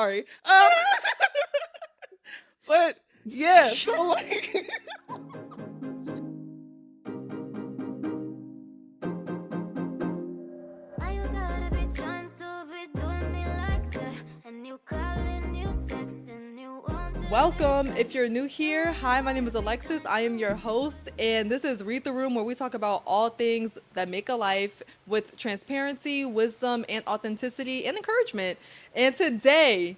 Sorry. But yeah, so like Why you gotta be trying to be doing me like that? And you calling, you texting, you want to Welcome. If you're new here, hi, my name is Alexis. I am your host, and this is Read the Room, where we talk about all things that make a life with transparency, wisdom, and authenticity and encouragement. And today,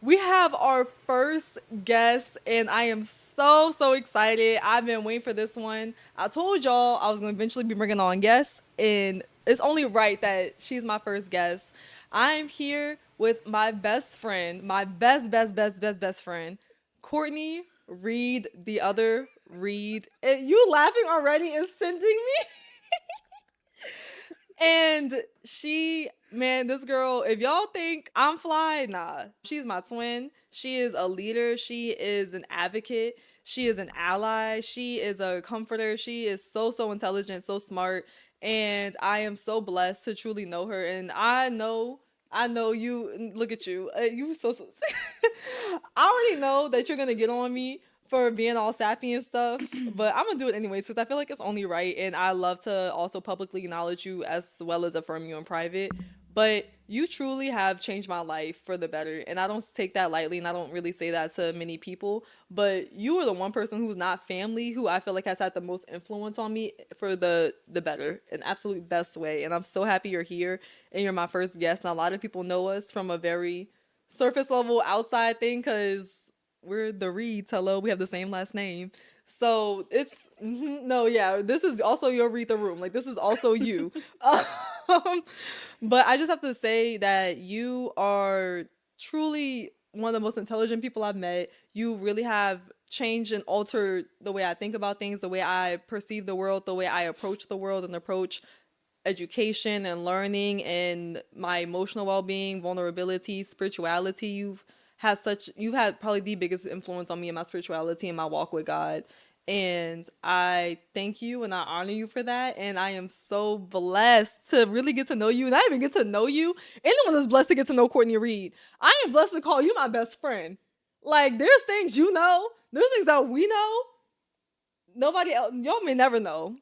we have our first guest, and I am so excited. I've been waiting for this one. I told y'all I was going to eventually be bringing on guests, and it's only right that she's my first guest. I'm here with my best friend, my best friend, Courtney Reed, the other Reed. And you laughing already is sending me. And this girl, if y'all think I'm fly, nah. She's my twin. She is a leader. She is an advocate. She is an ally. She is a comforter. She is so intelligent, so smart. And I am so blessed to truly know her. And I know you. Look at you. You so. I already know that you're gonna get on me for being all sappy and stuff, but I'm gonna do it anyways because I feel like it's only right, and I love to also publicly acknowledge you as well as affirm you in private. But you truly have changed my life for the better, and I don't take that lightly, and I don't really say that to many people. But you are the one person who's not family who I feel like has had the most influence on me for the better, an absolute best way. And I'm so happy you're here and you're my first guest. And a lot of people know us from a very surface level outside thing because we're the Reeds. Hello, we have the same last name. So it's no, yeah. This is also your Read the Room. Like this is also you. But I just have to say that you are truly one of the most intelligent people I've met. You really have changed and altered the way I think about things, the way I perceive the world, the way I approach the world and approach education and learning and my emotional well-being, vulnerability, spirituality. You've had probably the biggest influence on me in my spirituality and my walk with God. And I thank you and I honor you for that. And I am so blessed to really get to know you. And I even get to know you. Anyone is blessed to get to know Courtney Reed. I am blessed to call you my best friend. Like there's things you know, there's things that we know. Nobody else, y'all may never know.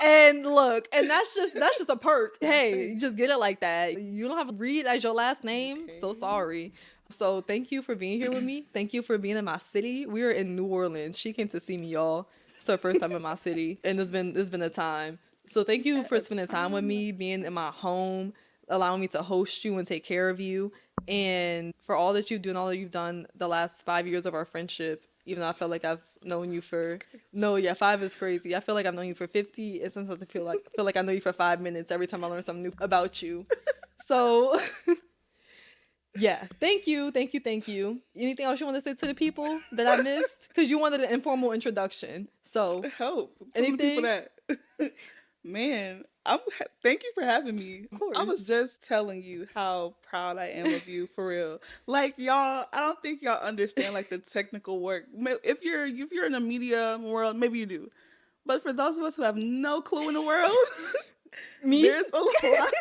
And look, and that's just a perk. Hey, you just get it like that. You don't have Reed as your last name. Okay. So sorry. So thank you for being here with me. Thank you for being in my city. We are in New Orleans. She came to see me, y'all. It's her first time in my city, and it's been a time. So thank you for spending time with me, being in my home, allowing me to host you and take care of you, and for all that you do and all that you've done the last 5 years of our friendship. Even though I feel like I've known you for 5 is crazy. I feel like I've known you for 50, and sometimes I feel like I know you for 5 minutes every time I learn something new about you. So yeah, thank you. Anything else you want to say to the people that I missed? Because you wanted an informal introduction. So help. Anything? People that man, thank you for having me. Of course. I was just telling you how proud I am of you, for real. Like y'all, I don't think y'all understand like the technical work. If you're in the media world, maybe you do. But for those of us who have no clue in the world, me, there's a lot.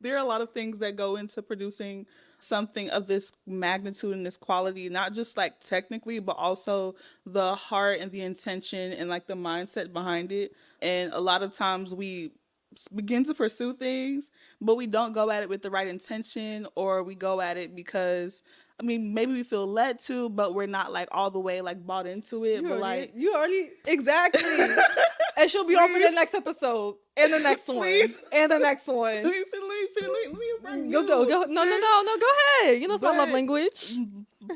There are a lot of things that go into producing something of this magnitude and this quality, not just like technically, but also the heart and the intention and like the mindset behind it. And a lot of times we begin to pursue things, but we don't go at it with the right intention, or we go at it because maybe we feel led to, but we're not like all the way like bought into it. You already exactly. And she'll be on for the next episode and the next one and the next one. Let me go. No, go ahead. You know it's my love language.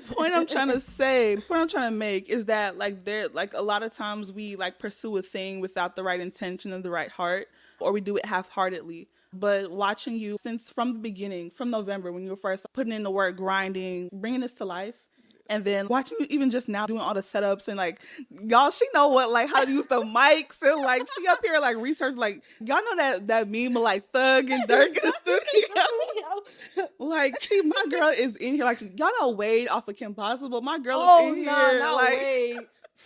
Point I'm trying to make is that like there, like a lot of times we like pursue a thing without the right intention and the right heart, or we do it half-heartedly. But watching you since from the beginning, from November when you were first putting in the work, grinding, bringing this to life, and then watching you even just now doing all the setups and like y'all, she know what like how to use the mics and like she up here like research, like y'all know that meme of like Thug and Dirk in the studio. Like my girl is in here, like y'all know Wade off of Kim Possible. My girl is in here. Not like Wade.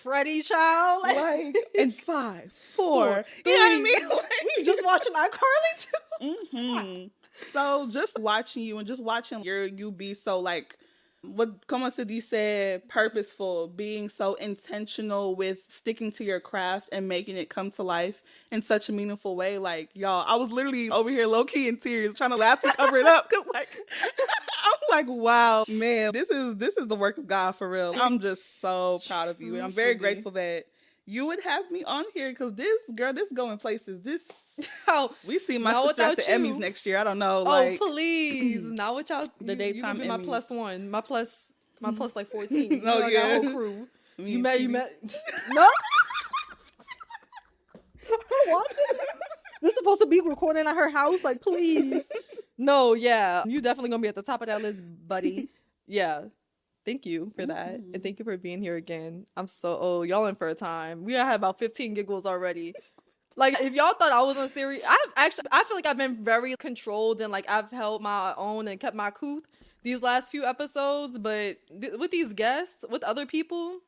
Freddie, child. Like, in 5, 4, Three. you know what I mean? Like, We were just watching iCarly too. mm-hmm. So just watching you and just watching you be so like what Como Sadi said, purposeful, being so intentional with sticking to your craft and making it come to life in such a meaningful way. Like, y'all, I was literally over here low key in tears trying to laugh to cover it up because like I'm like, wow, man, this is the work of God for real. I'm just so proud of you, and I'm very grateful that you would have me on here because this going places. This we see my sister at the Emmys next year. I don't know. Oh, please, not without the daytime you be my Emmys. plus one, my plus like 14. Oh, I got a whole crew. You met no. What? This supposed to be recording at her house? Like, please. No, yeah, you definitely gonna be at the top of that list, buddy. Yeah. Thank you for that. And thank you for being here again. I'm so y'all in for a time. We had about 15 giggles already. Like, if y'all thought I was unserious, I feel like I've been very controlled and like I've held my own and kept my couth these last few episodes, but with these guests, with other people,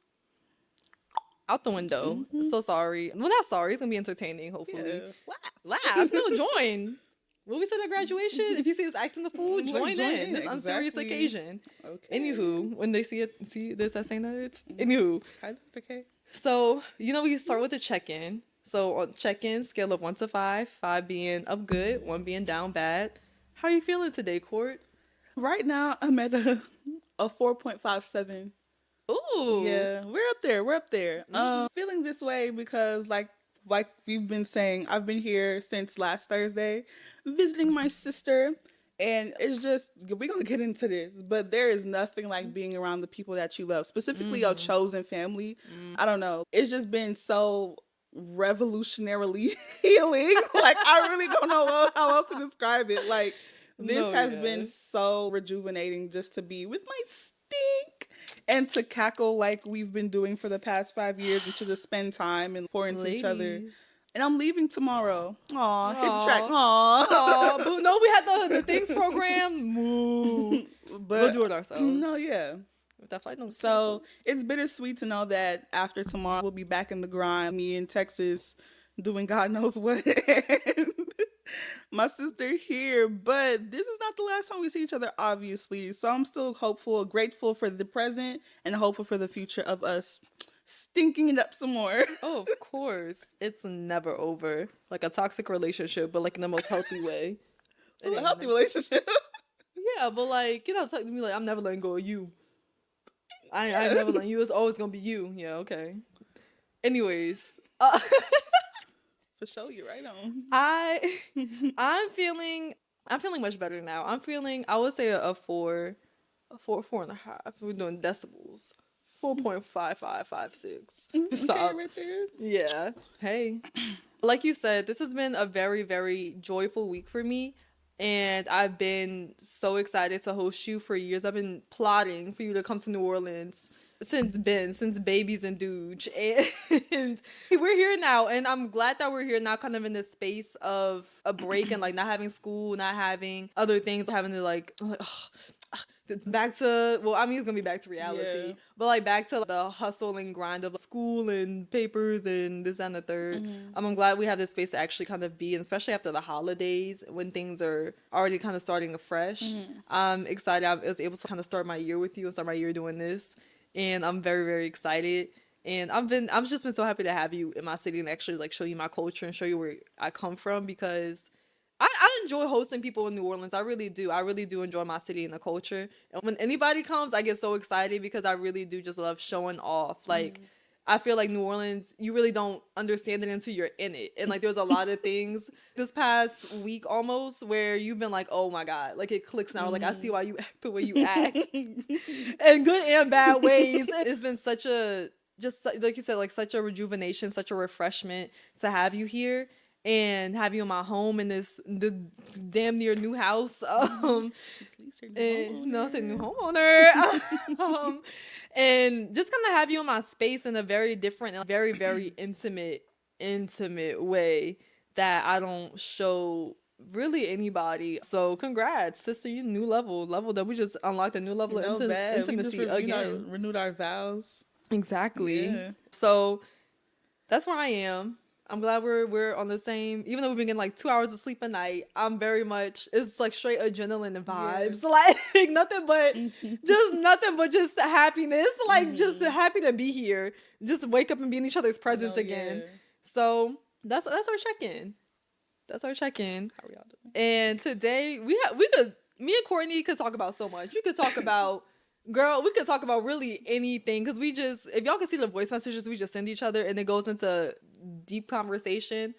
out the window. So sorry. Well, not sorry. It's gonna be entertaining, hopefully. Yeah. Laugh. No, join. What we said at graduation, if you see us acting the fool, join in. This unserious occasion. Okay. Anywho, when they see this as saying that it's anywho. Okay. So, we start with the check-in. So on check-in, scale of 1 to 5, 5 being up good, 1 being down bad. How are you feeling today, Court? Right now I'm at a 4.57. Ooh. Yeah, we're up there. Feeling this way because like we've been saying, I've been here since last Thursday visiting my sister, and it's just, we're gonna get into this, but there is nothing like being around the people that you love, specifically your chosen family. I don't know, it's just been so revolutionarily healing. Like, I really don't know how else to describe it. Like, this has been so rejuvenating just to be with my stink and to cackle like we've been doing for the past 5 years, and to just spend time and pour into each other. And I'm leaving tomorrow. Aw, hit the track. Aw. But no, we had the things program. Moo. But we'll do it ourselves. No, yeah. That flight don't So cancel. it's bittersweet to know that after tomorrow we'll be back in the grind. Me in Texas doing God knows what. My sister here, but this is not the last time we see each other, obviously. So I'm still hopeful, grateful for the present, and hopeful for the future of us stinking it up some more. Oh, of course. It's never over. Like a toxic relationship, but like in the most healthy way. So a healthy relationship. Yeah, but like, talk to me like, I'm never letting go of you. I never letting you. It's always gonna be you. Yeah, okay. Anyways. For sure, you're right on. I'm feeling much better now. I would say a 4 and a half. We're doing decibels. 4.5556. Okay, right there. Yeah. Hey. Like you said, this has been a very, very joyful week for me. And I've been so excited to host you for years. I've been plotting for you to come to New Orleans since babies and Dooge. And we're here now. And I'm glad that we're here now, kind of in this space of a break and like not having school, not having other things, having to like back to, well, I mean, it's gonna be back to reality, yeah. But like back to the hustle and grind of school and papers and this and the third. I'm glad we have this space to actually kind of be, and especially after the holidays when things are already kind of starting afresh. I'm excited. I was able to kind of start my year with you and start my year doing this, and I'm very, very excited. And I've just been so happy to have you in my city and actually like show you my culture and show you where I come from, because I enjoy hosting people in New Orleans. I really do. I really do enjoy my city and the culture. And when anybody comes, I get so excited because I really do just love showing off. Like, I feel like New Orleans, you really don't understand it until you're in it. And like, there's a lot of things this past week almost where you've been like, oh my God, like it clicks now. Like, I see why you act the way you act in good and bad ways. It's been such a, just like you said, like such a rejuvenation, such a refreshment to have you here. And have you in my home in this damn near new house. No, I said new homeowner. And just kind of have you in my space in a very different and very, very intimate way that I don't show really anybody. So congrats, sister, you new level that we just unlocked a new level of intimacy again. Renewed our vows. Exactly. Yeah. So that's where I am. I'm glad we're on the same. Even though we've been getting like 2 hours of sleep a night, I'm very much. It's like straight adrenaline and vibes. Like nothing but just happiness. Like just happy to be here. Just wake up and be in each other's presence again. So that's our check-in. That's our check-in. How are y'all doing? And today me and Courtney could talk about so much. We could talk about, girl, we could talk about really anything. Cause we just, if y'all can see the voice messages we just send each other, and it goes into deep conversation.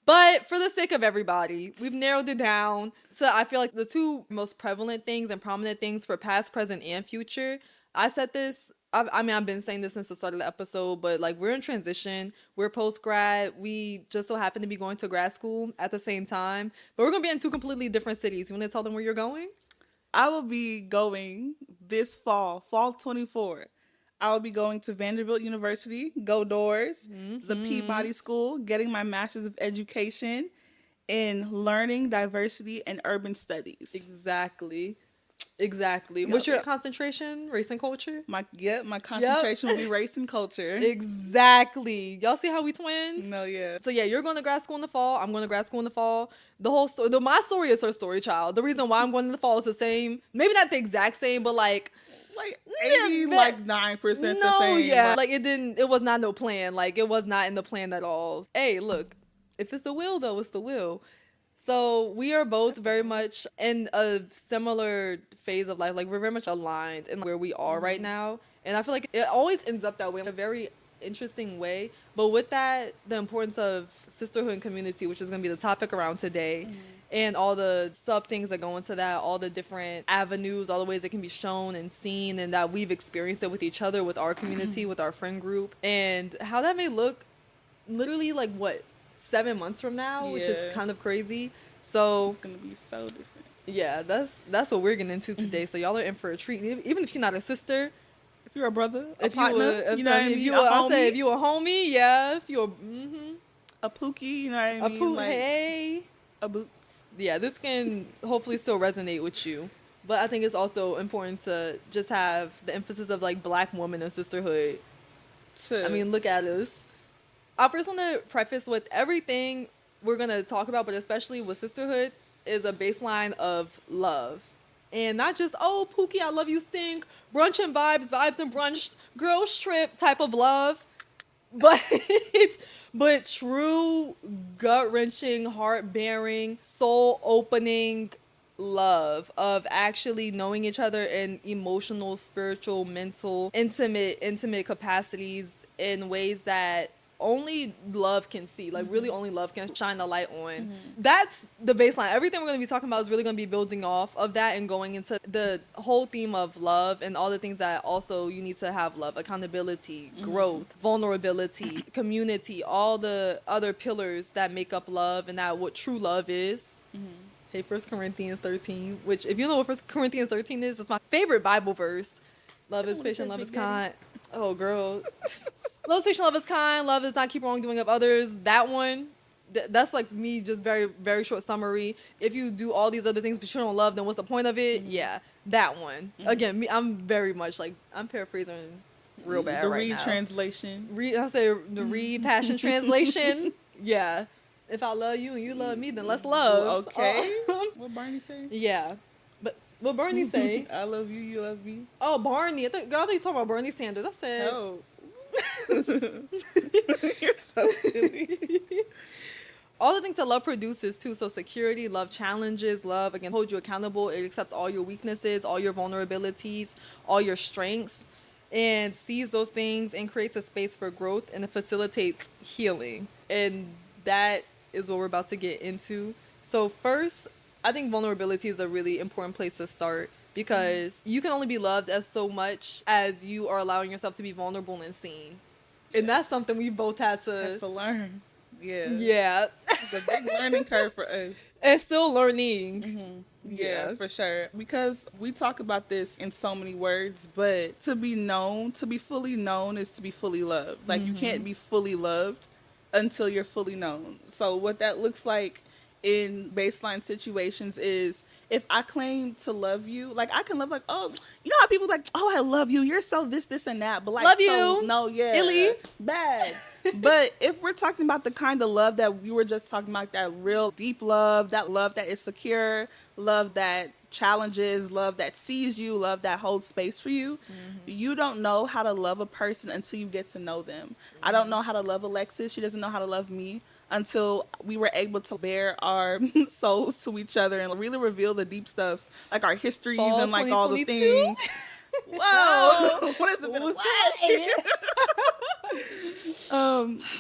But for the sake of everybody, we've narrowed it down to, I feel like, the two most prevalent things and prominent things for past, present, and future. I said this, I mean, I've been saying this since the start of the episode, but like we're in transition. We're post-grad. We just so happen to be going to grad school at the same time, but we're going to be in two completely different cities. You want to tell them where you're going? I will be going this fall 24. I will be going to Vanderbilt University, go Doors, the Peabody School, getting my Master's of Education in Learning, Diversity, and Urban Studies. Exactly. What's your concentration? Race and culture? My concentration will be race and culture. Exactly. Y'all see how we twins? No, yeah. So yeah, you're going to grad school in the fall. I'm going to grad school in the fall. The whole story, my story is her story, child. The reason why I'm going in the fall is the same. Maybe not the exact same, but like 80, like 9% the same. No, yeah. Like it was not no plan. Like it was not in the plan at all. Hey, look, if it's the will though, it's the will. So we are both very much in a similar phase of life. Like we're very much aligned in where we are right now. And I feel like it always ends up that way in a very interesting way. But with that, the importance of sisterhood and community, which is going to be the topic around today, and all the sub things that go into that, all the different avenues, all the ways it can be shown and seen, and that we've experienced it with each other, with our community, with our friend group, and how that may look literally like 7 months from now, which is kind of crazy. So it's gonna be so different. Yeah, that's what we're getting into today. So y'all are in for a treat. Even if you're not a sister, if you're a brother, if partner, you know what I mean? If you a homie, yeah. If you're a pookie, you know what I mean? Hey. A boots. Yeah, this can hopefully still resonate with you. But I think it's also important to just have the emphasis of like Black woman and sisterhood. I mean, look at us. I first want to preface with everything we're going to talk about, but especially with sisterhood, is a baseline of love. And not just, oh, Pookie, I love you, stink, brunch and vibes and brunch, girls trip type of love. But true, gut-wrenching, heart-bearing, soul-opening love of actually knowing each other in emotional, spiritual, mental, intimate capacities in ways that only love can see, like really only love can shine the light on. That's the baseline. Everything we're going to be talking about is really going to be building off of that and going into the whole theme of love and all the things that also you need to have: love, accountability, growth, vulnerability, community, all the other pillars that make up love and that what true love is. Hey, 1 Corinthians 13, which if you know what 1 Corinthians 13 is, it's my favorite Bible verse. Love is patient, love is kind. Oh, girl. Love is patient, love is kind, love is not keep wrongdoing of others. That one, that's like me, just very, very short summary. If you do all these other things but you don't love, then what's the point of it? Yeah, that one. Again, I'm very much like, I'm paraphrasing real bad right now. The Reed translation. I say the Reed Passion Translation. Yeah. If I love you and you love me, then let's love. Okay. What Barney say? Yeah. But what Barney say? I love you, you love me. Oh, Barney. Girl, I thought you were talking about Bernie Sanders. I said... Oh. You're so silly. All the things that love produces too. So security, love challenges, love, again, hold you accountable. It accepts all your weaknesses, all your vulnerabilities, all your strengths, and sees those things and creates a space for growth, and it facilitates healing. And that is what we're about to get into. So first, I think vulnerability is a really important place to start, because you can only be loved as so much as you are allowing yourself to be vulnerable and seen. And that's something we both had to learn. Yeah. Yeah. It's a big learning curve for us. And still learning. Yeah, for sure. Because we talk about this in so many words, but to be fully known is to be fully loved. Like you can't be fully loved until you're fully known. So what that looks like in baseline situations is if I claim to love you, like I can love like, oh, you know how people like, oh, I love you, you're so this and that, but like, Love so, you. no, yeah, Illy. bad. But if we're talking about the kind of love that we were just talking about, that real deep love that is secure, love that challenges, love that sees you, love that holds space for you, you don't know how to love a person until you get to know them. I don't know how to love Alexis. She doesn't know how to love me until we were able to bare our souls to each other and really reveal the deep stuff, like our histories Fall and like all the 2022? things. Whoa, what has it been like?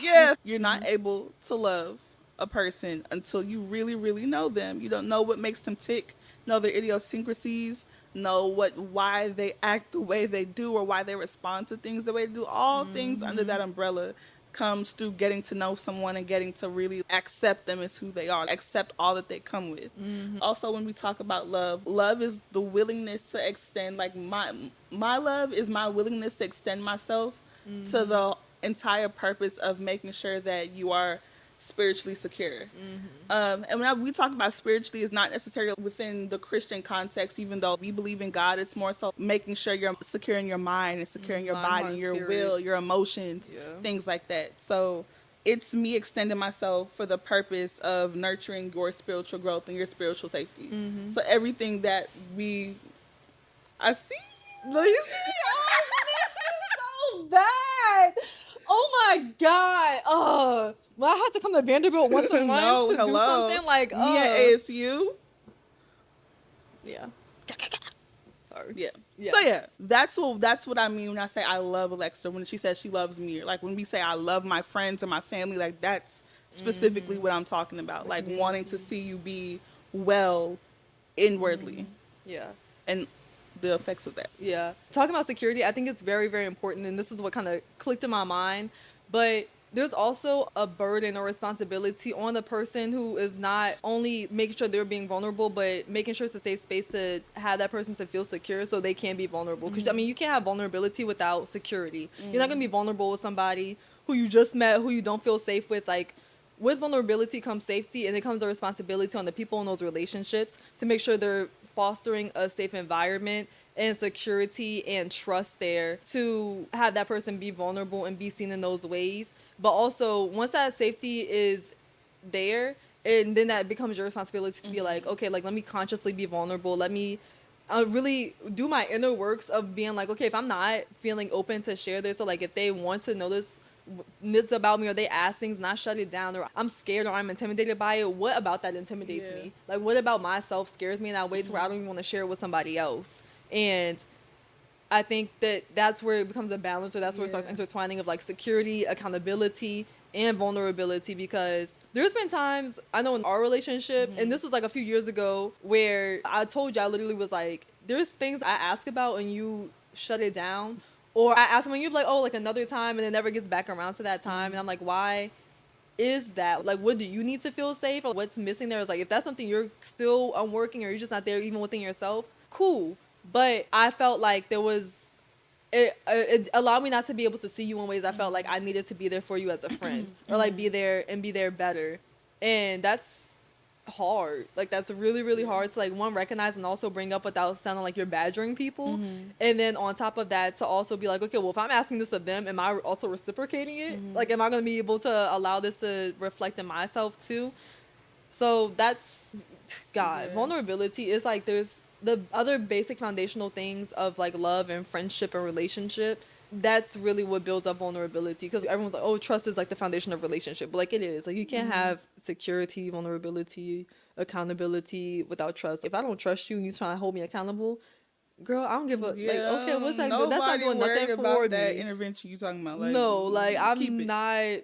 Yeah, you're not able to love a person until you really, really know them. You don't know what makes them tick, know their idiosyncrasies, know why they act the way they do or why they respond to things the way they do. All things under that umbrella comes through getting to know someone and getting to really accept them as who they are, accept all that they come with. Also, when we talk about love is the willingness to extend, like my love is my willingness to extend myself to the entire purpose of making sure that you are spiritually secure. And when we talk about spiritually, it's not necessarily within the Christian context, even though we believe in God. It's more so making sure you're secure in your mind and secure in your Mind, body, heart, your spirit. will, your emotions, things like that. So it's me extending myself for the purpose of nurturing your spiritual growth and your spiritual safety. So everything that I see. No, you see? Oh, this is so bad. Oh my God. Well, I have to come to Vanderbilt once a month No, to do hello. something like, Me at ASU. yeah. Sorry. Yeah. So yeah, that's what I mean when I say I love Alexa. When she says she loves me, like when we say I love my friends and my family, like that's specifically what I'm talking about. Like wanting to see you be well inwardly Yeah. and the effects of that. Yeah. Talking about security, I think it's very, very important. And this is what kind of clicked in my mind. But there's also a burden or responsibility on the person who is not only making sure they're being vulnerable, but making sure it's a safe space to have that person to feel secure so they can be vulnerable. Because, I mean, you can't have vulnerability without security. You're not going to be vulnerable with somebody who you just met, who you don't feel safe with. Like, with vulnerability comes safety, and it comes a responsibility on the people in those relationships to make sure they're fostering a safe environment and security and trust there to have that person be vulnerable and be seen in those ways. But also, once that safety is there, and then that becomes your responsibility to be like, okay, like, let me consciously be vulnerable. Let me really do my inner works of being like, okay, if I'm not feeling open to share this, or like if they want to know this about me, or they ask things and I shut it down, or I'm scared or I'm intimidated by it, what about that intimidates me? Like, what about myself scares me in that way to where I don't even want to share it with somebody else? And I think that's where it becomes a balance, or that's where it starts intertwining of like security, accountability, and vulnerability. Because there's been times, I know in our relationship, and this was like a few years ago, where I told you, I literally was like, there's things I ask about and you shut it down. Or I ask them and you're like, oh, like another time, and it never gets back around to that time. And I'm like, why is that? Like, what do you need to feel safe? Or what's missing there? Is like, if that's something you're still unworking, or you're just not there even within yourself, cool. But I felt like there was, it allowed me not to be able to see you in ways I felt like I needed to be there for you as a friend, or like be there better. And that's hard. Like, that's really, really hard to like, one, recognize and also bring up without sounding like you're badgering people. And then on top of that, to also be like, okay, well, if I'm asking this of them, am I also reciprocating it? Like, am I going to be able to allow this to reflect in myself too? So that's, God, vulnerability is like, there's the other basic foundational things of like love and friendship and relationship. That's really what builds up vulnerability, because everyone's like, oh, trust is like the foundation of relationship, but like, it is like, you can't have security, vulnerability, accountability without trust. If I don't trust you and you're trying to hold me accountable, girl, I don't give a like, okay, what's that? That's not doing nothing for that me. intervention you talking about. Like, No, like, I'm not,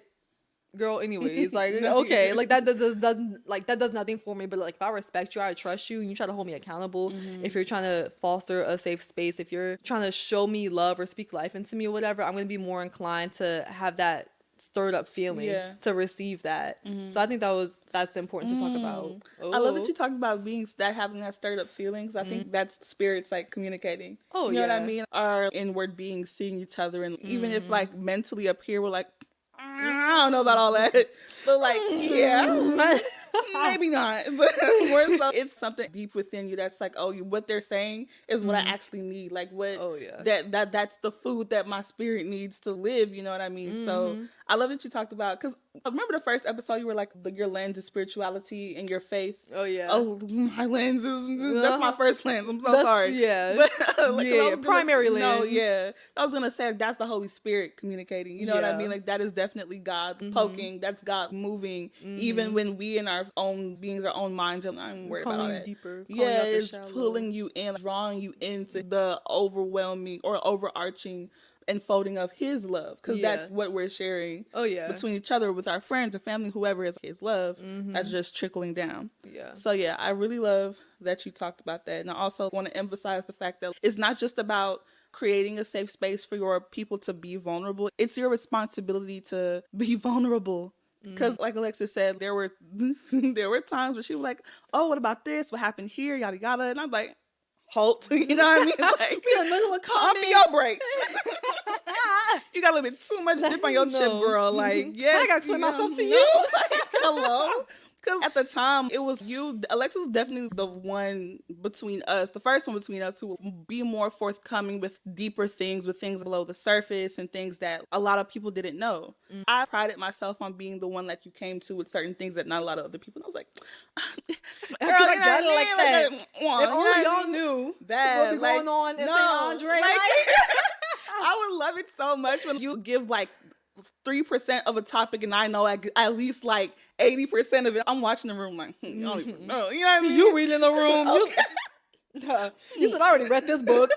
girl, anyways, like, okay, like that doesn't like, that does nothing for me. But like, if I respect you, I trust you, and you try to hold me accountable, if you're trying to foster a safe space, if you're trying to show me love or speak life into me or whatever, I'm gonna be more inclined to have that stirred up feeling to receive that. So I think that's important to talk about. I love that you talked about having that stirred up feelings. I think that's spirits like communicating. You know what I mean? Our inward beings seeing each other, and even if like mentally up here we're like, I don't know about all that, but like, Maybe not, but more so it's something deep within you that's like, oh, what they're saying is what I actually need. Like what Oh, yeah. that's the food that my spirit needs to live. You know what I mean? So I love that you talked about, because remember the first episode you were like your lens is spirituality and your faith. Oh, yeah. Oh, my lens is that's my first lens. I'm so That's- sorry. yeah. But like, Yeah, I was gonna- primary No, lens. yeah. I was gonna say that's the Holy Spirit communicating. You know what I Yeah. mean? Like that is definitely God poking. That's God moving, even when we in our own beings, our own minds. I'm not worried about all Calling you that. deeper. Calling Yeah, out the it's shallow. pulling you in, drawing you into the overwhelming or overarching unfolding of His love, because Yeah. that's what we're sharing. Oh, yeah. Between each other, with our friends or family, whoever is His love, that's just trickling down. Yeah. So yeah, I really love that you talked about that, and I also want to emphasize the fact that it's not just about creating a safe space for your people to be vulnerable. It's your responsibility to be vulnerable. Because like Alexis said, there were times where she was like, oh, what about this? What happened here? Yada yada. And I'm like, halt. You know what I mean? Like, Be in the middle of pump comment. your brakes. You got a little bit too much dip on your chip, No. girl. Like, yeah. I gotta explain myself to no. you. Like, hello? Because at the time, it was you. Alexis was definitely the one between us, the first one between us, who would be more forthcoming with deeper things, with things below the surface and things that a lot of people didn't know. I prided myself on being the one that you came to with certain things that not a lot of other people. And I was like, girl, I you know got it what I like mean? that. Like, If only y'all knew that what be like, going on in no, St. Andre. like, Like, I would love it so much when you give like 3% of a topic and I know at least like 80% of it. I'm watching the room like, I don't even know. You know what I mean? you reading in the room. Okay. You said, I already read this book.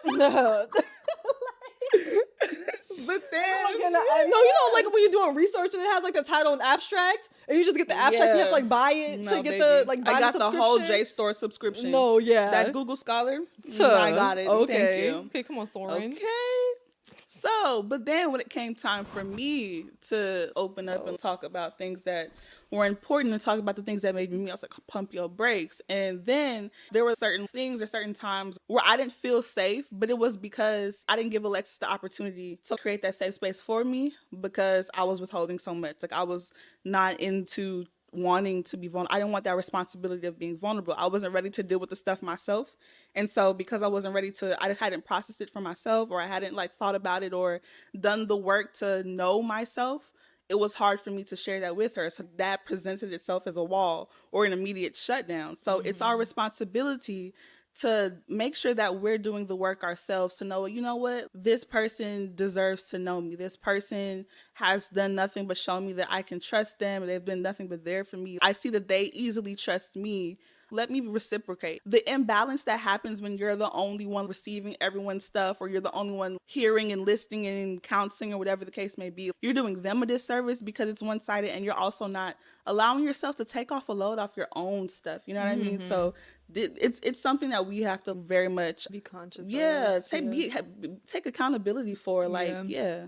But then, No, you know, like when you're doing research and it has like the title and abstract, and you just get the abstract, you have to like buy it No, to get baby. the like. Buy I got the whole subscription. JSTOR subscription. No, yeah, That Google Scholar. Tuh. I got it. Okay, Thank you. okay, come on, Soren. Okay. So, but then when it came time for me to open up and talk about things that were important and talk about the things that made me, I was like, pump your brakes. And then there were certain things or certain times where I didn't feel safe, but it was because I didn't give Alexis the opportunity to create that safe space for me, because I was withholding so much. Like I was not into wanting to be vulnerable. I didn't want that responsibility of being vulnerable. I wasn't ready to deal with the stuff myself. And so because I wasn't ready to, I hadn't processed it for myself, or I hadn't like thought about it or done the work to know myself, it was hard for me to share that with her. So that presented itself as a wall or an immediate shutdown. So it's our responsibility to make sure that we're doing the work ourselves, to know, you know what, this person deserves to know me. This person has done nothing but show me that I can trust them. They've been nothing but there for me. I see that they easily trust me. Let me reciprocate. The imbalance that happens when you're the only one receiving everyone's stuff, or you're the only one hearing and listening and counseling, or whatever the case may be, you're doing them a disservice because it's one-sided, and you're also not allowing yourself to take off a load off your own stuff. You know what I mean? So it's something that we have to very much Be conscious. yeah of. take accountability for. Like yeah.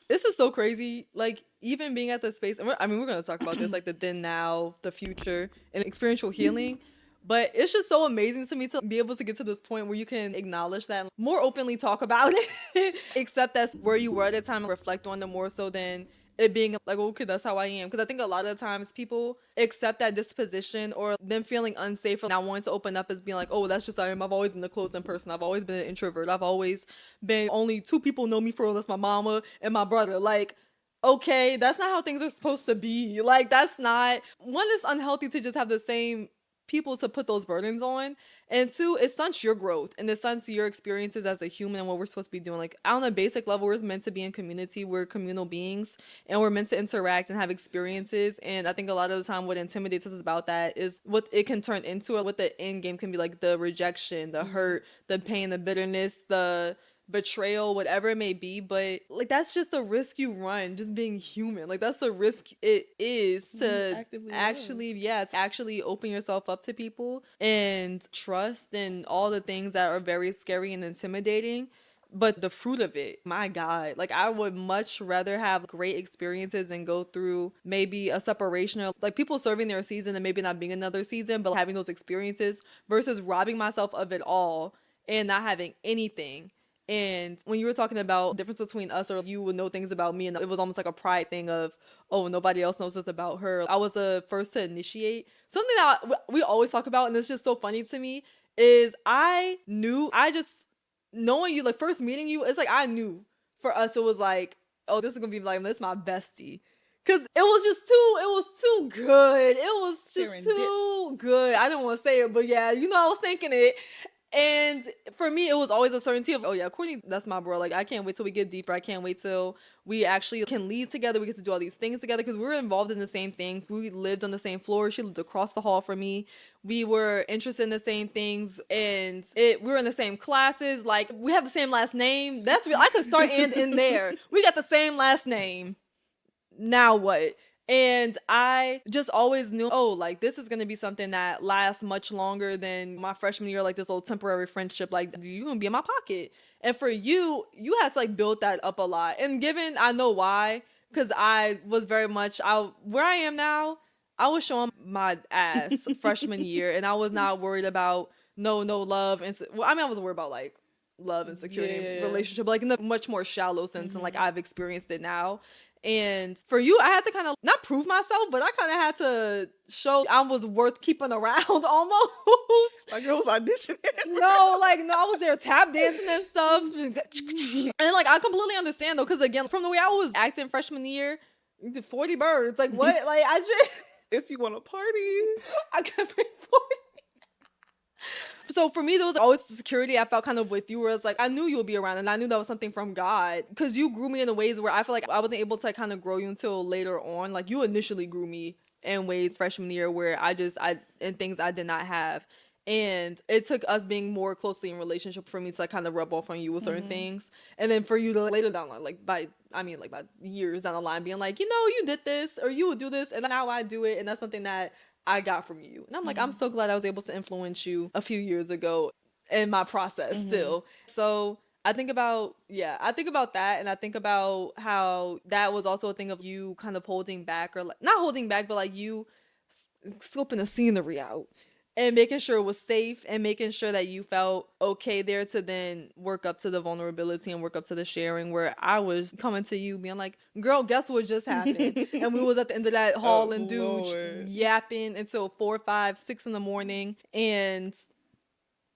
This is so crazy. Like, even being at the space, and we're going to talk about this, like the then, now, the future, and experiential healing. But it's just so amazing to me to be able to get to this point where you can acknowledge that, and more openly talk about it, accept that's where you were at the time, and reflect on it more so than it being like, okay, that's how I am. Because I think a lot of the times people accept that disposition, or them feeling unsafe for not wanting to open up, as being like, oh, that's just I am. I've always been a closed-in person. I've always been an introvert. I've always been, only two people know me for real. That's my mama and my brother. Like, okay, that's not how things are supposed to be. Like, that's not, one, it's unhealthy to just have the same people to put those burdens on, and two, it stunts your growth and it stunts your experiences as a human and what we're supposed to be doing. Like, on a basic level, we're meant to be in community. We're communal beings, and we're meant to interact and have experiences. And I think a lot of the time what intimidates us about that is what it can turn into, or what the end game can be, like the rejection, the hurt, the pain, the bitterness, the betrayal, whatever it may be. But like, that's just the risk you run, just being human. Like, that's the risk it is to actually open yourself up to people and trust, and all the things that are very scary and intimidating. But the fruit of it, my God, like, I would much rather have great experiences and go through maybe a separation, or like people serving their season and maybe not being another season, but having those experiences, versus robbing myself of it all and not having anything. And when you were talking about the difference between us, or you would know things about me, and it was almost like a pride thing of, oh, nobody else knows this about her. I was the first to initiate. Something that we always talk about, and it's just so funny to me, is knowing you, like first meeting you, it's like I knew for us, it was like, oh, this is going to be like, this is my bestie. Because it was too good. It was just too good. I didn't want to say it, but yeah, I was thinking it. And for me, it was always a certainty of, oh yeah, Courtney, that's my bro. Like, I can't wait till we get deeper. I can't wait till we actually can lead together. We get to do all these things together because we were involved in the same things. We lived on the same floor. She lived across the hall from me. We were interested in the same things, and we were in the same classes. Like, we have the same last name. That's real. I could start and end there. We got the same last name. Now what? And I just always knew, oh, like this is going to be something that lasts much longer than my freshman year, like this little temporary friendship. Like, you're going to be in my pocket. And for you, you had to like build that up a lot. And given, I know why, because I was very much, where I am now, I was showing my ass freshman year, and I was not worried about no love. And I was worried about like love and security and relationship, like in the much more shallow sense, and like I've experienced it now. And for you, I had to kind of not prove myself, but I kind of had to show I was worth keeping around almost. Like I was auditioning. No, I was there tap dancing and stuff. And like, I completely understand though, because again, from the way I was acting freshman year, 40 birds. Like what? Like I just. If you want to party, I can bring 40. So for me, there was always the security I felt kind of with you, where it's like, I knew you would be around, and I knew that was something from God, because you grew me in the ways where I feel like I wasn't able to kind of grow you until later on. Like, you initially grew me in ways freshman year where in things I did not have. And it took us being more closely in relationship for me to like kind of rub off on you with certain things. And then for you to later down the line, like by years down the line, being like, you did this, or you would do this, and now I do it. And that's something that I got from you. And I'm like, I'm so glad I was able to influence you a few years ago in my process still. So I think about that, and I think about how that was also a thing of you kind of holding back, or like not holding back, but like you scoping the scenery out and making sure it was safe, and making sure that you felt okay there to then work up to the vulnerability and work up to the sharing, where I was coming to you being like, girl, guess what just happened? And we was at the end of that hall and dude yapping until 4, 5, 6 in the morning. And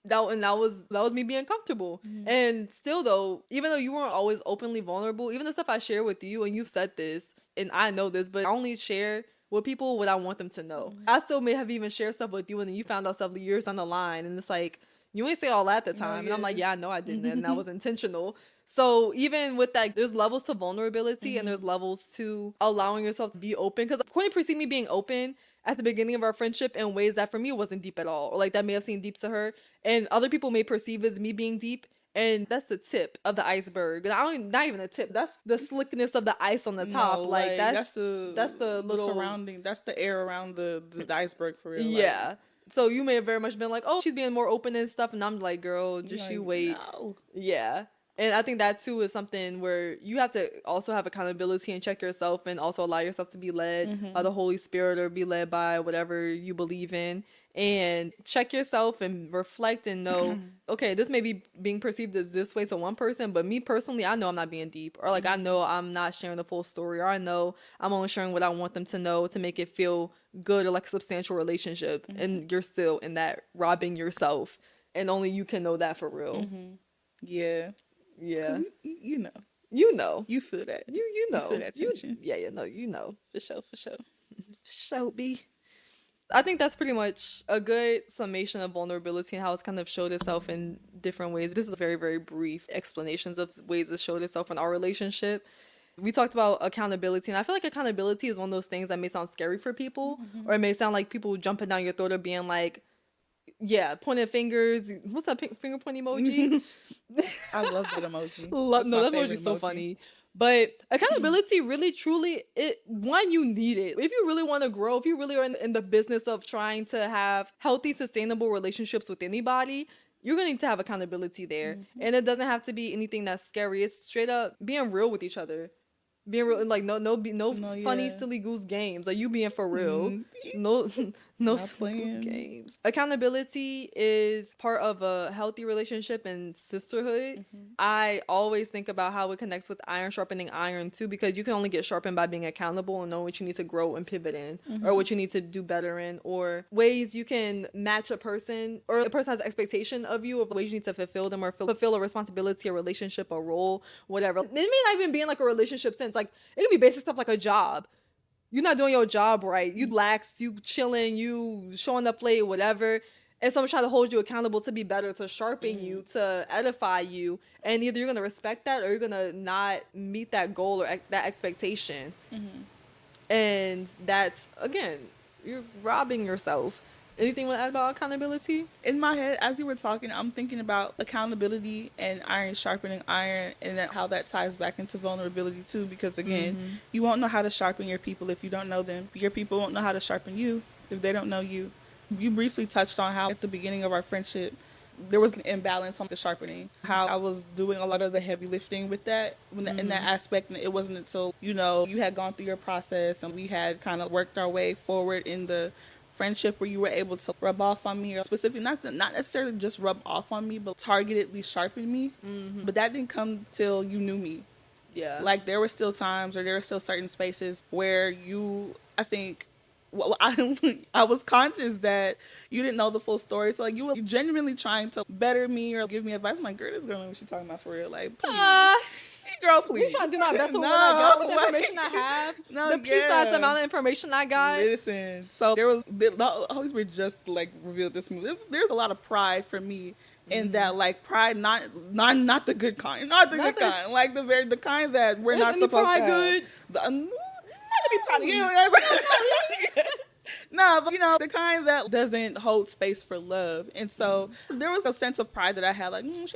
that was me being comfortable. And still though, even though you weren't always openly vulnerable, even the stuff I share with you, and you've said this, and I know this, but I only share with people what I want them to know. I still may have even shared stuff with you, and then you found out several years down the line, and it's like, you ain't say all that at the time. And I'm like, yeah, I know I didn't, and that was intentional. So even with that, there's levels to vulnerability, and there's levels to allowing yourself to be open. Because Courtney perceived me being open at the beginning of our friendship in ways that for me wasn't deep at all, or like that may have seemed deep to her, and other people may perceive as me being deep. And that's the tip of the iceberg. And not even the tip. That's the slickness of the ice on the top. No, like that's the little surrounding. That's the air around the iceberg for real. Yeah. Like. So you may have very much been like, oh, she's being more open and stuff, and I'm like, girl, just like, you wait. No. Yeah. And I think that too is something where you have to also have accountability and check yourself, and also allow yourself to be led by the Holy Spirit, or be led by whatever you believe in. And check yourself and reflect and know, okay, this may be being perceived as this way to one person, but me personally, I know I'm not being deep, or like I know I'm not sharing the full story, or I know I'm only sharing what I want them to know to make it feel good, or like a substantial relationship. And you're still in that robbing yourself, and only you can know that for real. Yeah. You know. You feel that. You know. You feel that tension. You know. For sure. So be. I think that's pretty much a good summation of vulnerability and how it's kind of showed itself in different ways. This is very, very brief explanations of ways it showed itself in our relationship. We talked about accountability, and I feel like accountability is one of those things that may sound scary for people, or it may sound like people jumping down your throat, or being like, pointing fingers. What's that finger point emoji? I love that emoji. That emoji's so funny. But accountability really, truly, you need it. If you really want to grow, if you really are in the business of trying to have healthy, sustainable relationships with anybody, you're going to need to have accountability there. And it doesn't have to be anything that's scary. It's straight up being real with each other. Being real, like no funny, silly goose games. Like you being for real. No Not senseless playing. games. Accountability is part of a healthy relationship and sisterhood. I always think about how it connects with iron sharpening iron too, because you can only get sharpened by being accountable and know what you need to grow and pivot in, or what you need to do better in, or ways you can match a person, or a person has an expectation of you, of ways you need to fulfill them, or fulfill a responsibility, a relationship, a role, whatever. It may not even be in like a relationship sense. Like it can be basic stuff like a job. You're not doing your job right. You lax, you chilling, you showing up late, whatever. And someone's trying to hold you accountable to be better, to sharpen you, to edify you. And either you're going to respect that or you're going to not meet that goal or that expectation. And that's, again, you're robbing yourself. Anything you want to add about accountability? In my head, as you were talking, I'm thinking about accountability and iron sharpening iron, and how that ties back into vulnerability too. Because again, you won't know how to sharpen your people if you don't know them. Your people won't know how to sharpen you if they don't know you. You briefly touched on how at the beginning of our friendship, there was an imbalance on the sharpening. How I was doing a lot of the heavy lifting with that in that aspect, and it wasn't until you had gone through your process and we had kind of worked our way forward in the friendship where you were able to rub off on me, or specifically not necessarily just rub off on me, but targetedly sharpen me. But that didn't come till you knew me. Yeah. Like there were still times, or there were still certain spaces where I think, well, I was conscious that you didn't know the full story. So like you were genuinely trying to better me or give me advice. I'm like, girl, this girl knows what she's talking about for real. Like, please. Girl, please. I'm trying to do my best with what I got, with the information I have. No, the pea-sized amount of information I got. Listen, so there was, the Holy Spirit just like revealed this movie. There's a lot of pride for me in that, like pride, not the good kind, not the good kind, like the kind that we're not supposed to have. Good. Not to be proud of you. No, but the kind that doesn't hold space for love. And so there was a sense of pride that I had, like, she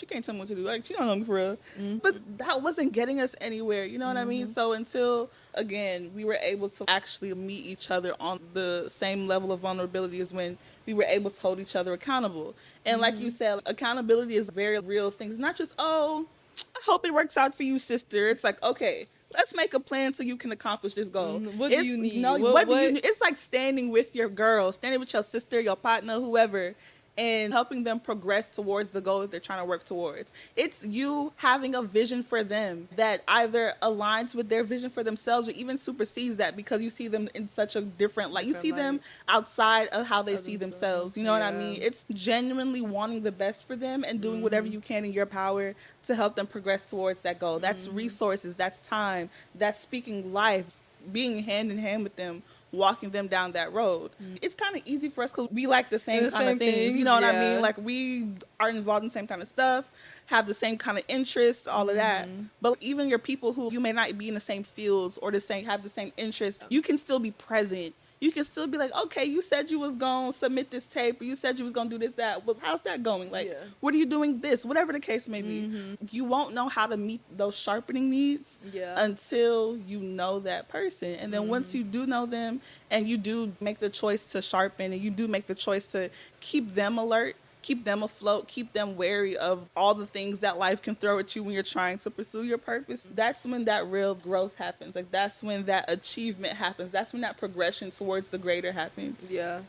can't tell me what to do. Like, she don't know me for real. But that wasn't getting us anywhere. You know what I mean? So until, again, we were able to actually meet each other on the same level of vulnerability is when we were able to hold each other accountable. And like you said, accountability is very real things. It's not just, oh, I hope it works out for you, sister. It's like, okay, let's make a plan so you can accomplish this goal. What do you need? What do you need? It's like standing with your girl, standing with your sister, your partner, whoever, and helping them progress towards the goal that they're trying to work towards. It's you having a vision for them that either aligns with their vision for themselves or even supersedes that, because you see them in such a different light. You see them outside of how they see themselves. You know what I mean? It's genuinely wanting the best for them and doing whatever you can in your power to help them progress towards that goal. That's resources, that's time, that's speaking life, being hand in hand with them, walking them down that road. It's kind of easy for us because we like the same kind of things. You know what I mean? Like we are involved in the same kind of stuff, have the same kind of interests, all of that. But even your people who you may not be in the same fields or have the same interests, you can still be present. You can still be like, okay, you said you was going to submit this tape, or you said you was going to do this, that. Well, how's that going? Like, what are you doing this? Whatever the case may be. You won't know how to meet those sharpening needs until you know that person. And then once you do know them and you do make the choice to sharpen, and you do make the choice to keep them alert, keep them afloat, keep them wary of all the things that life can throw at you when you're trying to pursue your purpose, that's when that real growth happens. Like that's when that achievement happens. That's when that progression towards the greater happens. Yeah.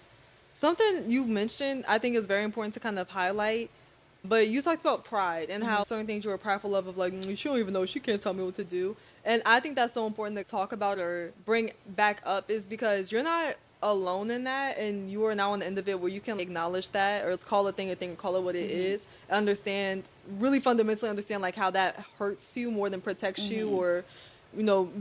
Something you mentioned I think is very important to kind of highlight, but you talked about pride and how certain things you were prideful of like, she don't even know, she can't tell me what to do. And I think that's so important to talk about or bring back up, is because you're not alone in that, and you are now on the end of it where you can acknowledge that, or let's call a thing, call it what it is, really fundamentally understand like how that hurts you more than protects you, or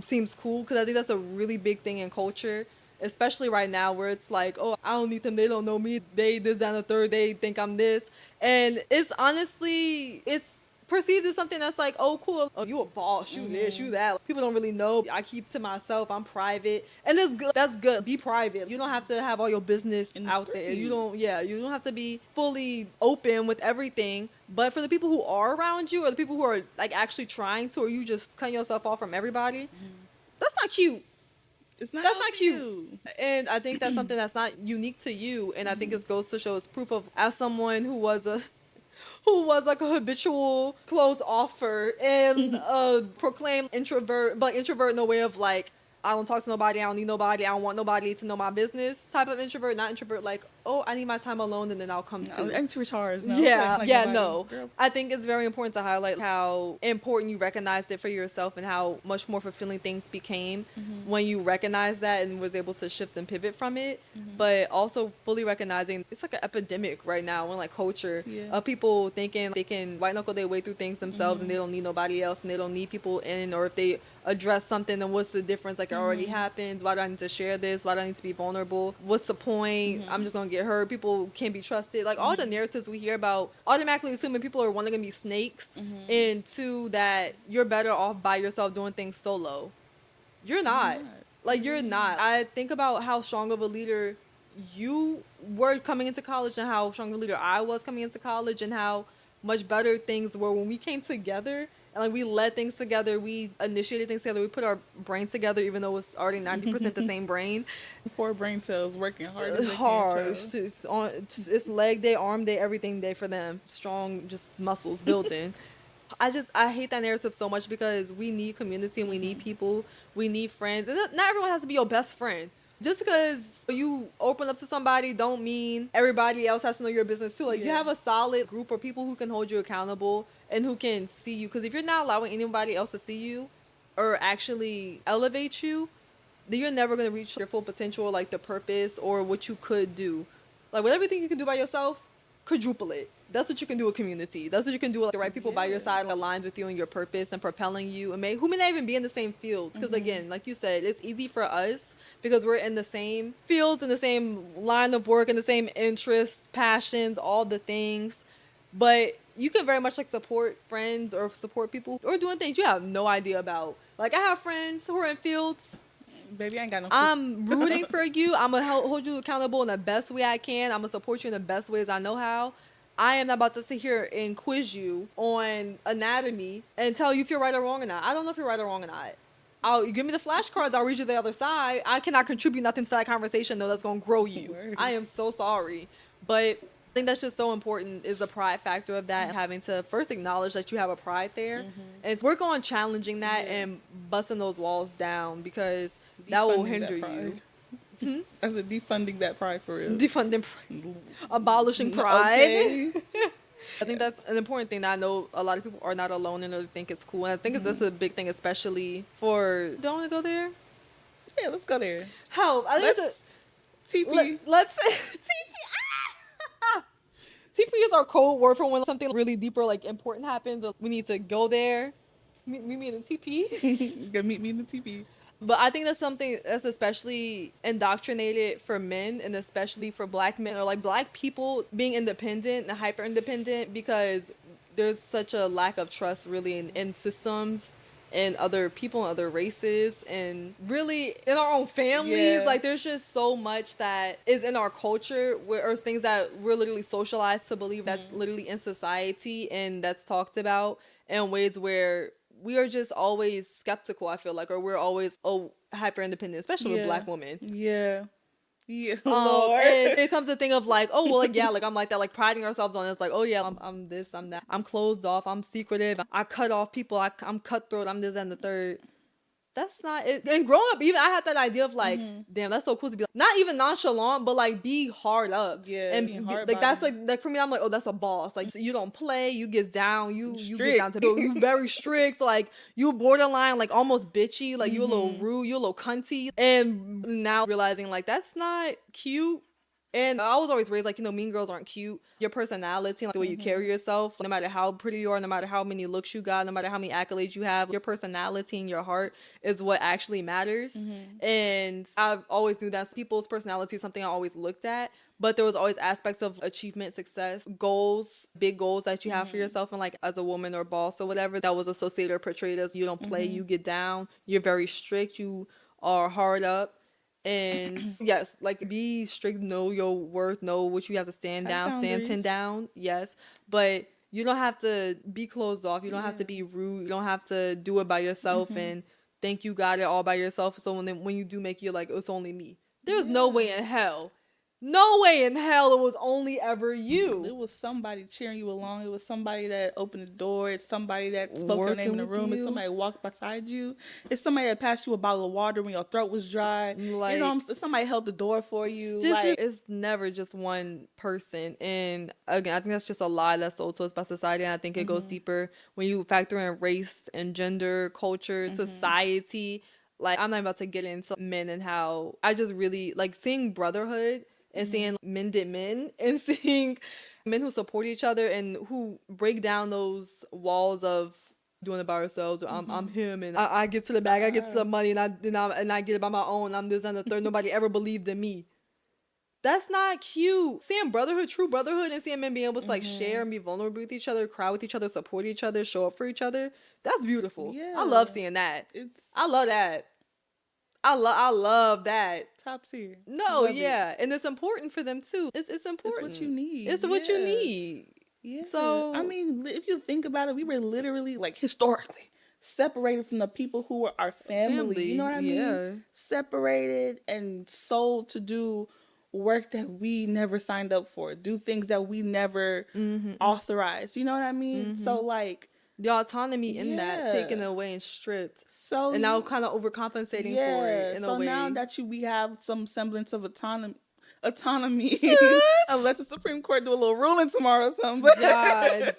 seems cool, because I think that's a really big thing in culture, especially right now, where it's like, oh, I don't need them, they don't know me, they this, that, and the third, they think I'm this. And it's honestly, it's perceived as something that's like, oh, cool, oh, you a boss, you this, you that. People don't really know. I keep to myself, I'm private. And it's good. That's good. Be private. You don't have to have all your business out there. You don't have to be fully open with everything. But for the people who are around you, or the people who are like actually trying to, or you just cut yourself off from everybody, that's not cute. That's not cute. And I think that's something that's not unique to you. And I think it goes to show as proof of, as someone who was like a habitual closed offer and proclaimed introvert, but introvert in a way of like, I don't talk to nobody, I don't need nobody, I don't want nobody to know my business type of introvert. Not introvert like, oh, I need my time alone and then I'll come to. And to recharge. No, Yeah, like yeah, nobody. no. Girl. I think it's very important to highlight how important you recognized it for yourself and how much more fulfilling things became when you recognized that and was able to shift and pivot from it. But also fully recognizing it's like an epidemic right now in like culture of people thinking they can white knuckle their way through things themselves and they don't need nobody else and they don't need people in, or if they address something, then what's the difference? Like, it already happens. Why do I need to share this? Why do I need to be vulnerable? What's the point? I'm just gonna get hurt. People can't be trusted. Like, all the narratives we hear about automatically assuming people are, one, gonna be snakes, and two, that you're better off by yourself doing things solo. You're not. Like, you're not. I think about how strong of a leader you were coming into college and how strong of a leader I was coming into college, and how much better things were when we came together. And like, we led things together, we initiated things together, we put our brain together, even though it's already 90% the same brain. 4 brain cells working hard. As they Hard. Can, It's leg day, arm day, everything day for them. Strong, just muscles building. I hate that narrative so much because we need community and we need people. We need friends. And not everyone has to be your best friend. Just because you open up to somebody don't mean everybody else has to know your business too. Like, you have a solid group of people who can hold you accountable and who can see you. Because if you're not allowing anybody else to see you or actually elevate you, then you're never going to reach your full potential, like the purpose or what you could do. Like, with everything you can do by yourself, quadruple it. That's what you can do with community. That's what you can do with the right people by your side, aligned with you and your purpose and propelling you. And who may not even be in the same fields. Because again, like you said, it's easy for us because we're in the same fields, in the same line of work, in the same interests, passions, all the things. But you can very much like support friends or support people who are doing things you have no idea about. Like, I have friends who are in fields. Baby, I ain't got no. I'm rooting for you. I'm gonna hold you accountable in the best way I can. I'm gonna support you in the best ways I know how. I am not about to sit here and quiz you on anatomy and tell you if you're right or wrong or not. I don't know if you're right or wrong or not. You give me the flashcards, I'll read you the other side. I cannot contribute nothing to that conversation, though, that's going to grow you. Word. I am so sorry. But I think that's just so important, is the pride factor of that, and having to first acknowledge that you have a pride there. And work on challenging that and busting those walls down, because that will hinder you. That's a defunding that pride for real. Defunding abolishing pride. Okay. I think that's an important thing that I know a lot of people are not alone in, or think it's cool. And I think that's a big thing, especially for. Don't want to go there? Yeah, let's go there. Help. I think Let's TP. Let's TP. TP is our code word for when something really deeper, like important happens, or we need to go there. Meet me in the TP. Gonna meet me in the TP. But I think that's something that's especially indoctrinated for men, and especially for black men, or like black people being independent and hyper independent, because there's such a lack of trust really in systems and other people and other races, and really in our own families. Yeah. Like, there's just so much that is in our culture, or things that we're literally socialized to believe that's literally in society and that's talked about in ways where we are just always skeptical, I feel like, or we're always hyper independent, especially with black women. Yeah. Lord. And it comes to thing of like, oh, well, like, yeah, like, I'm like that, like, priding ourselves on it. It's like, oh yeah, I'm this, I'm that, I'm closed off, I'm secretive, I cut off people, I'm cutthroat, I'm this and the third. That's not it. And growing up, even I had that idea of like, damn, that's so cool to be like, not even nonchalant, but like be hard up. Yeah, and being hard like that's body. like for me, I'm like, oh, that's a boss. Like, so you don't play, you get down, you get down to Strict. you very strict, like you borderline, like almost bitchy, like you a little rude, you a little cunty. And now realizing like that's not cute. And I was always raised like, mean girls aren't cute. Your personality, like the way you carry yourself, no matter how pretty you are, no matter how many looks you got, no matter how many accolades you have, your personality and your heart is what actually matters. And I've always knew that people's personality is something I always looked at. But there was always aspects of achievement, success, goals, big goals that you have for yourself. And like as a woman or boss or whatever, that was associated or portrayed as you don't play, you get down, you're very strict, you are hard up. And yes, like be strict, know your worth, know what you have to stand down, stand 10 down. Yes. But you don't have to be closed off. You don't have to be rude. You don't have to do it by yourself and think you got it all by yourself. So when you do make it, you're like, it's only me. There's no way in hell No way in hell it was only ever you. It was somebody cheering you along. It was somebody that opened the door. It's somebody that spoke your name in the Working with room. It's you. somebody that walked beside you. It's somebody that passed you a bottle of water when your throat was dry. Like, you know what I'm saying? Somebody held the door for you. It's never just one person. And again, I think that's just a lie that's sold to us by society. And I think it goes deeper when you factor in race and gender, culture, society. Like, I'm not about to get into men and how I just really like seeing brotherhood and seeing men did men and seeing men who support each other and who break down those walls of doing it by ourselves, or I'm him and I get to the bag, I get to the money, and I get it by my own. I'm this and the third. Nobody ever believed in me. That's not cute. Seeing brotherhood, true brotherhood, and seeing men being able to like share and be vulnerable with each other, cry with each other, support each other, show up for each other. That's beautiful. Yeah. I love seeing that. I love that. I love that. Top tier. No, yeah, and it's important for them too. It's important. It's what you need. It's what you need. Yeah. So I mean, if you think about it, we were literally like historically separated from the people who were our family. You know what I mean? Yeah. Separated and sold to do work that we never signed up for, do things that we never authorized. You know what I mean? So like the autonomy in that taken away and stripped. So and now kind of overcompensating for it in a way. So now that we have some semblance of autonomy unless the Supreme Court do a little ruling tomorrow or something. God.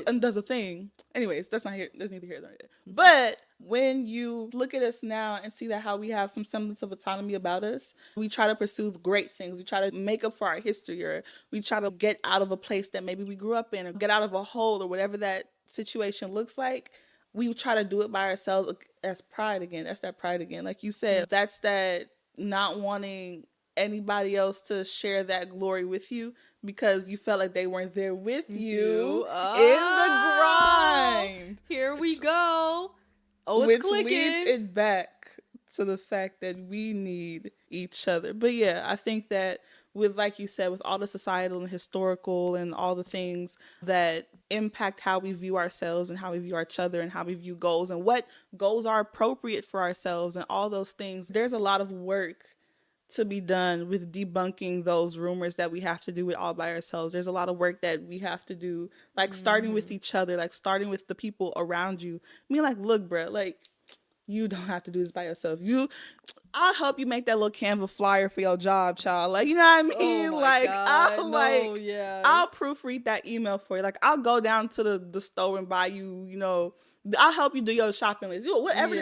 And does a thing. Anyways, that's neither here nor there. But when you look at us now and see that how we have some semblance of autonomy about us, we try to pursue great things. We try to make up for our history, or we try to get out of a place that maybe we grew up in, or get out of a hole, or whatever that situation looks like. We try to do it by ourselves. That's pride again. That's that pride again. Like you said, that's that not wanting anybody else to share that glory with you because you felt like they weren't there with you in the grind. Here we go. Oh, it's which clicking. leads it back to the fact that we need each other. But yeah, I think that with, like you said, with all the societal and historical and all the things that impact how we view ourselves and how we view each other and how we view goals and what goals are appropriate for ourselves and all those things, there's a lot of work to be done with debunking those rumors that we have to do it all by ourselves. There's a lot of work that we have to do, like starting with each other, like starting with the people around you. I mean, like, look, bro, like, you don't have to do this by yourself. I'll help you make that little Canva flyer for your job, child. Like, you know what I mean? I'll proofread that email for you. Like, I'll go down to the store and buy you, you know, I'll help you do your shopping list. You know, whatever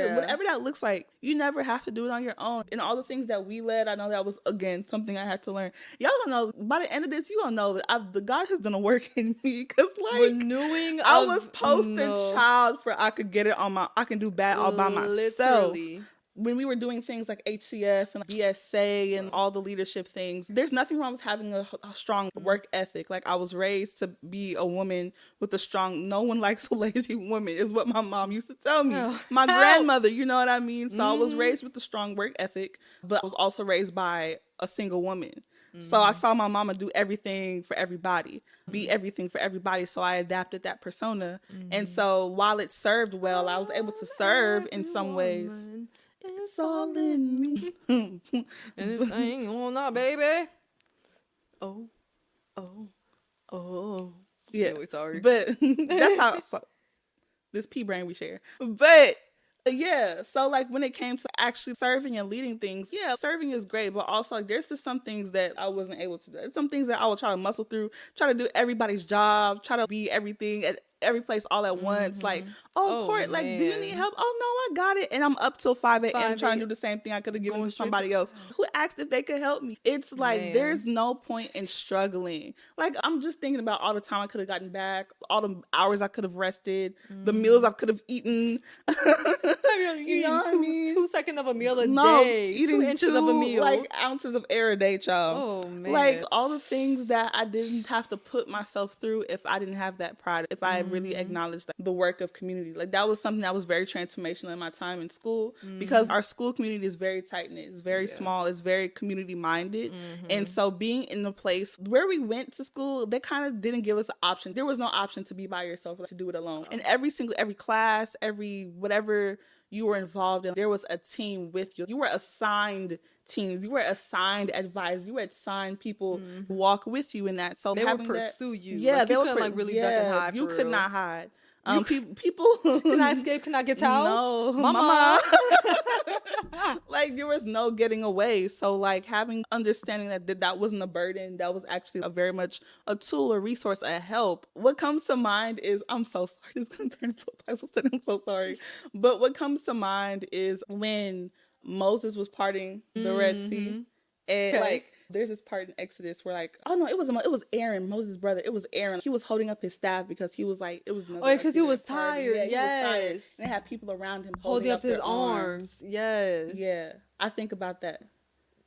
that looks like. You never have to do it on your own. And all the things that we led, I know that was, again, something I had to learn. Y'all gonna know, by the end of this, you gonna know that the God has done a work in me. Because, like, renewing I was posting child for I could get it on I can do bad all by myself. Literally. When we were doing things like HCF and BSA and all the leadership things, there's nothing wrong with having a strong work ethic. Like, I was raised to be a woman with a strong, no one likes a lazy woman is what my mom used to tell me. My grandmother, you know what I mean? So I was raised with a strong work ethic, but I was also raised by a single woman. So I saw my mama do everything for everybody, be everything for everybody. So I adapted that persona. And so while it served well, I was able to serve in some ways. It's all in me. And this thing on that, baby. Oh. Yeah. Really sorry. But that's how this pea brain we share. But yeah, so like when it came to actually serving and leading things, yeah, serving is great, but also like there's just some things that I wasn't able to do. There's some things that I will try to muscle through, try to do everybody's job, try to be everything at every place all at once. Like, Court, like, do you need help? Oh, no, I got it. And I'm up till 5 a.m. trying to do the same thing I could have given to somebody else who asked if they could help me. It's like, there's no point in struggling. Like, I'm just thinking about all the time I could have gotten back, all the hours I could have rested, the meals I could have eaten. You know 2 seconds of a meal a day. Eating 2 inches of a meal. Like, ounces of air a day, child. Oh, man. Like, all the things that I didn't have to put myself through if I didn't have that pride, if I had really acknowledged the work of community. Like, that was something that was very transformational in my time in school because our school community is very tight-knit. It's very small. It's very community-minded. And so being in the place where we went to school, they kind of didn't give us an option. There was no option to be by yourself, to do it alone. And every class, every whatever you were involved in, there was a team with you. You were assigned teams. You were assigned advisors. You were assigned people who walk with you in that. So They would having pursue you. yeah, Like, they you would couldn't like really duck and hide. you For could real. not hide. You People Can I escape? Can I get out? No, Mama. like there was no getting away. So like having understanding that wasn't a burden, that was actually a very much a tool, a resource, a help. What comes to mind is, I'm so sorry, this is gonna turn into a Bible study. I'm so sorry, but what comes to mind is when Moses was parting the Red Sea, and Okay. like there's this part in Exodus where like, oh no, it was Aaron, Moses' brother. It was Aaron. He was holding up his staff because he was like, it was another. Oh, because he like, was party. tired. Yeah, he was tired. Yes. And they had people around him Holding up their his arms. Yes. Yeah, I think about that.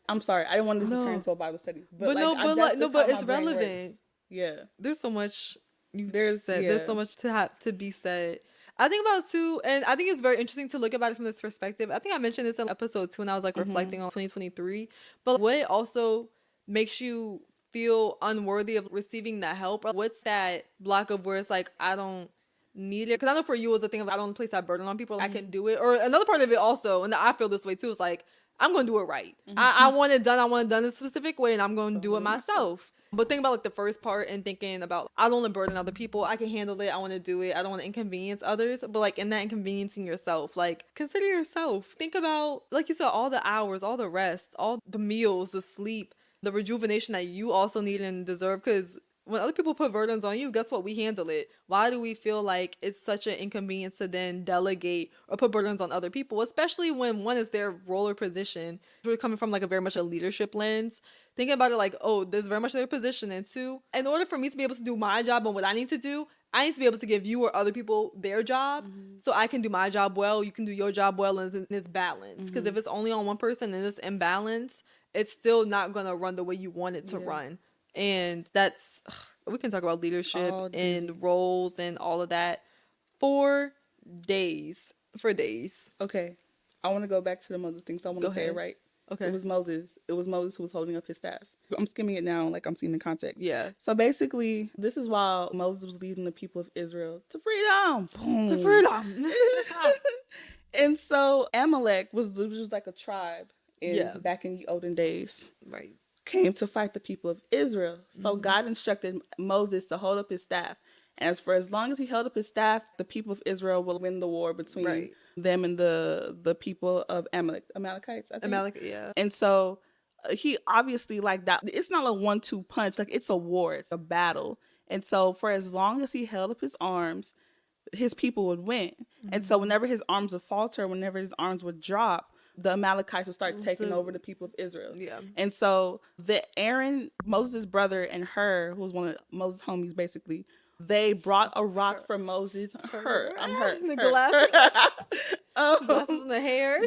I'm sorry, I didn't want this to turn into a Bible study, But like, but it's relevant. Yeah, There's so much there's so much to be said. I think about it too, and I think it's very interesting to look about it from this perspective. I think I mentioned this in episode 2 when I was like reflecting on 2023. But what also makes you feel unworthy of receiving that help? Or what's that block of where it's like, I don't need it? Because I know for you, it's the thing of I don't place that burden on people. I can do it. Or another part of it also, and I feel this way too, is like, I'm going to do it right. I want it done. I want it done in a specific way, and I'm going to do it myself. But think about like the first part and thinking about, I don't want to burden other people. I can handle it. I want to do it. I don't want to inconvenience others. But like in that inconveniencing yourself, like consider yourself. Think about, like you said, all the hours, all the rest, all the meals, the sleep, the rejuvenation that you also need and deserve. Because when other people put burdens on you, guess what? We handle it. Why do we feel like it's such an inconvenience to then delegate or put burdens on other people, especially when one is their role or position? We're coming from like a very much a leadership lens, thinking about it like, oh, this is very much their position. And two, in order for me to be able to do my job and what I need to do, I need to be able to give you or other people their job so I can do my job well, you can do your job well, and it's balanced. Because if it's only on one person and it's imbalance, it's still not going to run the way you want it to run. And that's, we can talk about leadership and roles and all of that for days. Okay, I want to go back to the mother things. I want to say it right. Okay. It was Moses who was holding up his staff. I'm skimming it now, like I'm seeing the context. Yeah. So basically, this is while Moses was leading the people of Israel to freedom. Boom. To freedom. And so Amalek was like a tribe back in the olden days. Right. Came to fight the people of Israel. So God instructed Moses to hold up his staff. And as long as he held up his staff, the people of Israel will win the war between them and the people of Amalekites, I think. Yeah. And so he obviously like that. It's not a 1-2 punch. Like it's a war. It's a battle. And so for as long as he held up his arms, his people would win. And so whenever his arms would falter, whenever his arms would drop, the Amalekites would start taking over the people of Israel. Yeah. And so the Aaron, Moses' brother, and Hur, who was one of Moses' homies, basically, they brought a rock for Moses. I'm hurt. The glasses and the hair.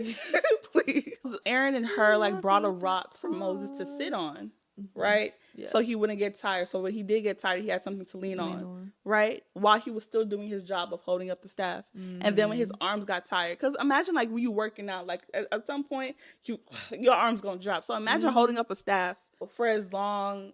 Please. Aaron and Hur like brought a rock for Moses to sit on, right? Yes. So he wouldn't get tired. So when he did get tired, he had something to lean on, right? While he was still doing his job of holding up the staff. And then when his arms got tired, because imagine like when you working out, like at some point, your arm's going to drop. So imagine holding up a staff for as long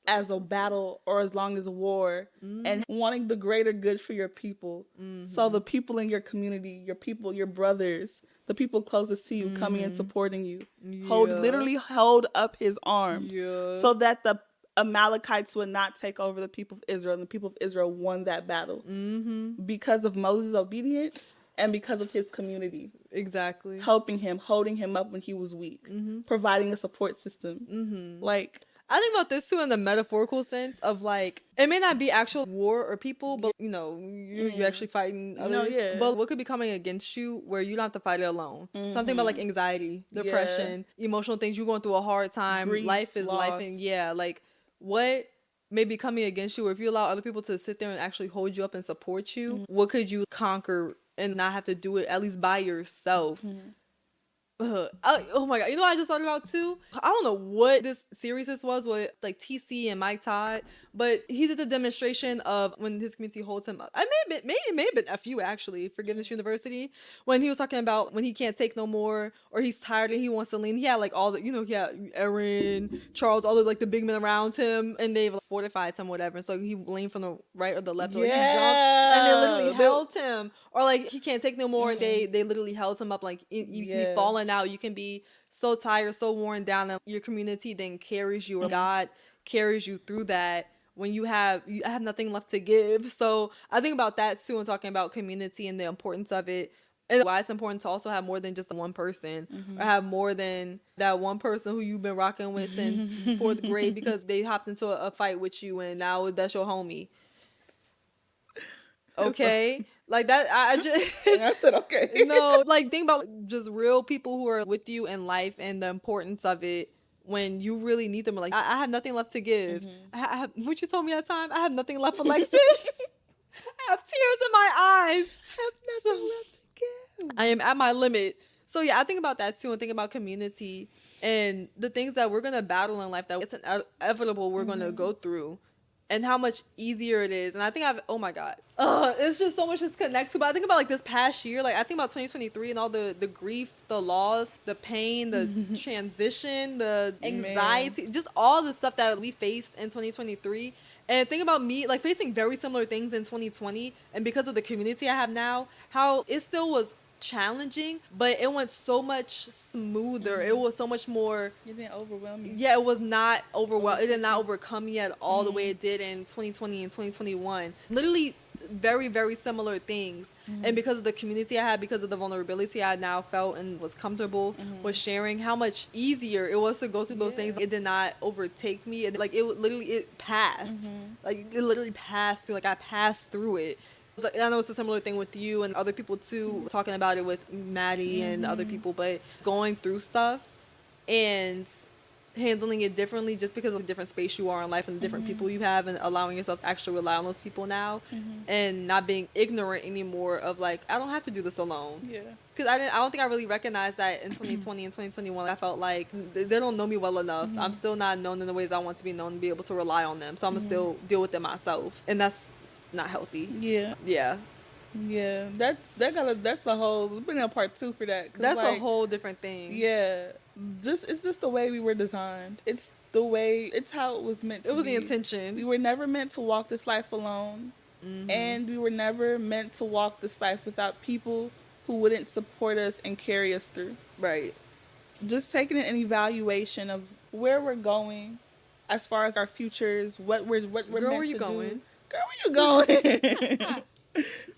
as a battle or as long as a war and wanting the greater good for your people. So the people in your community, your people, your brothers, the people closest to you coming and supporting you, literally hold up his arms so that the Amalekites would not take over the people of Israel, and the people of Israel won that battle because of Moses' obedience and because of his community. Exactly. Helping him, holding him up when he was weak, providing a support system. Like, I think about this too in the metaphorical sense of like, it may not be actual war or people, but you know, you're actually fighting others. But what could be coming against you where you don't have to fight it alone? Something about like anxiety, depression, emotional things. You're going through a hard time. Grief, life is loss. life. And like what may be coming against you, or if you allow other people to sit there and actually hold you up and support you, what could you conquer and not have to do it at least by yourself? Oh my god, you know what I just thought about too? I don't know what this series was with like TC and Mike Todd, but he did the demonstration of when his community holds him up. It may have been FU actually, Forgiveness University, when he was talking about when he can't take no more or he's tired and he wants to lean. He had like all the, he had Aaron, Charles, all the like the big men around him, and they've like, fortified him, whatever. So he leaned from the right or the left, or like he jumped, and they literally held him. Or like he can't take no more, and they literally held him up like you can be falling worn out. You can be so tired, so worn down, and your community then carries you, or God carries you through that when you have nothing left to give. So I think about that too, and talking about community and the importance of it, and why it's important to also have more than just one person, or have more than that one person who you've been rocking with since fourth grade because they hopped into a fight with you and now that's your homie. Okay, like that. I just And I said, okay. no, like think about just real people who are with you in life and the importance of it when you really need them. Like I have nothing left to give. I have what you told me that time. I have nothing left, Alexis. I have tears in my eyes. I have nothing left to give. I am at my limit. So yeah, I think about that too, and think about community and the things that we're gonna battle in life that it's inevitable we're gonna go through. And how much easier it is. And I think oh my God. It's just so much to connect to. But I think about like this past year, like I think about 2023 and all the grief, the loss, the pain, the transition, the anxiety, just all the stuff that we faced in 2023. And think about me like facing very similar things in 2020. And because of the community I have now, how it still was challenging, but it went so much smoother. It was so much more. It didn't overwhelm you. Yeah, it was not overwhelmed. It did not overcome me at all the way it did in 2020 and 2021. Literally very, very similar things. And because of the community I had, because of the vulnerability I now felt and was comfortable with sharing, how much easier it was to go through those things. It did not overtake me. It passed. Like it literally passed through. Like I passed through it. I know it's a similar thing with you and other people too, talking about it with Maddie and other people, but going through stuff and handling it differently just because of the different space you are in life and the different people you have, and allowing yourself to actually rely on those people now and not being ignorant anymore of like, I don't have to do this alone. Yeah. Because I don't think I really recognized that in 2020 and 2021. I felt like they don't know me well enough. I'm still not known in the ways I want to be known, to be able to rely on them. So I'm going to still deal with it myself. And that's not healthy. Yeah. That's the whole. We're bringing a part 2 for that. That's like, a whole different thing. Yeah, it's just the way we were designed. It's the way. It's how it was meant to be. It was the intention. We were never meant to walk this life alone, and we were never meant to walk this life without people who wouldn't support us and carry us through. Right. Just taking an evaluation of where we're going, as far as our futures, what we're Girl, meant where you to going? do. Girl, where you going?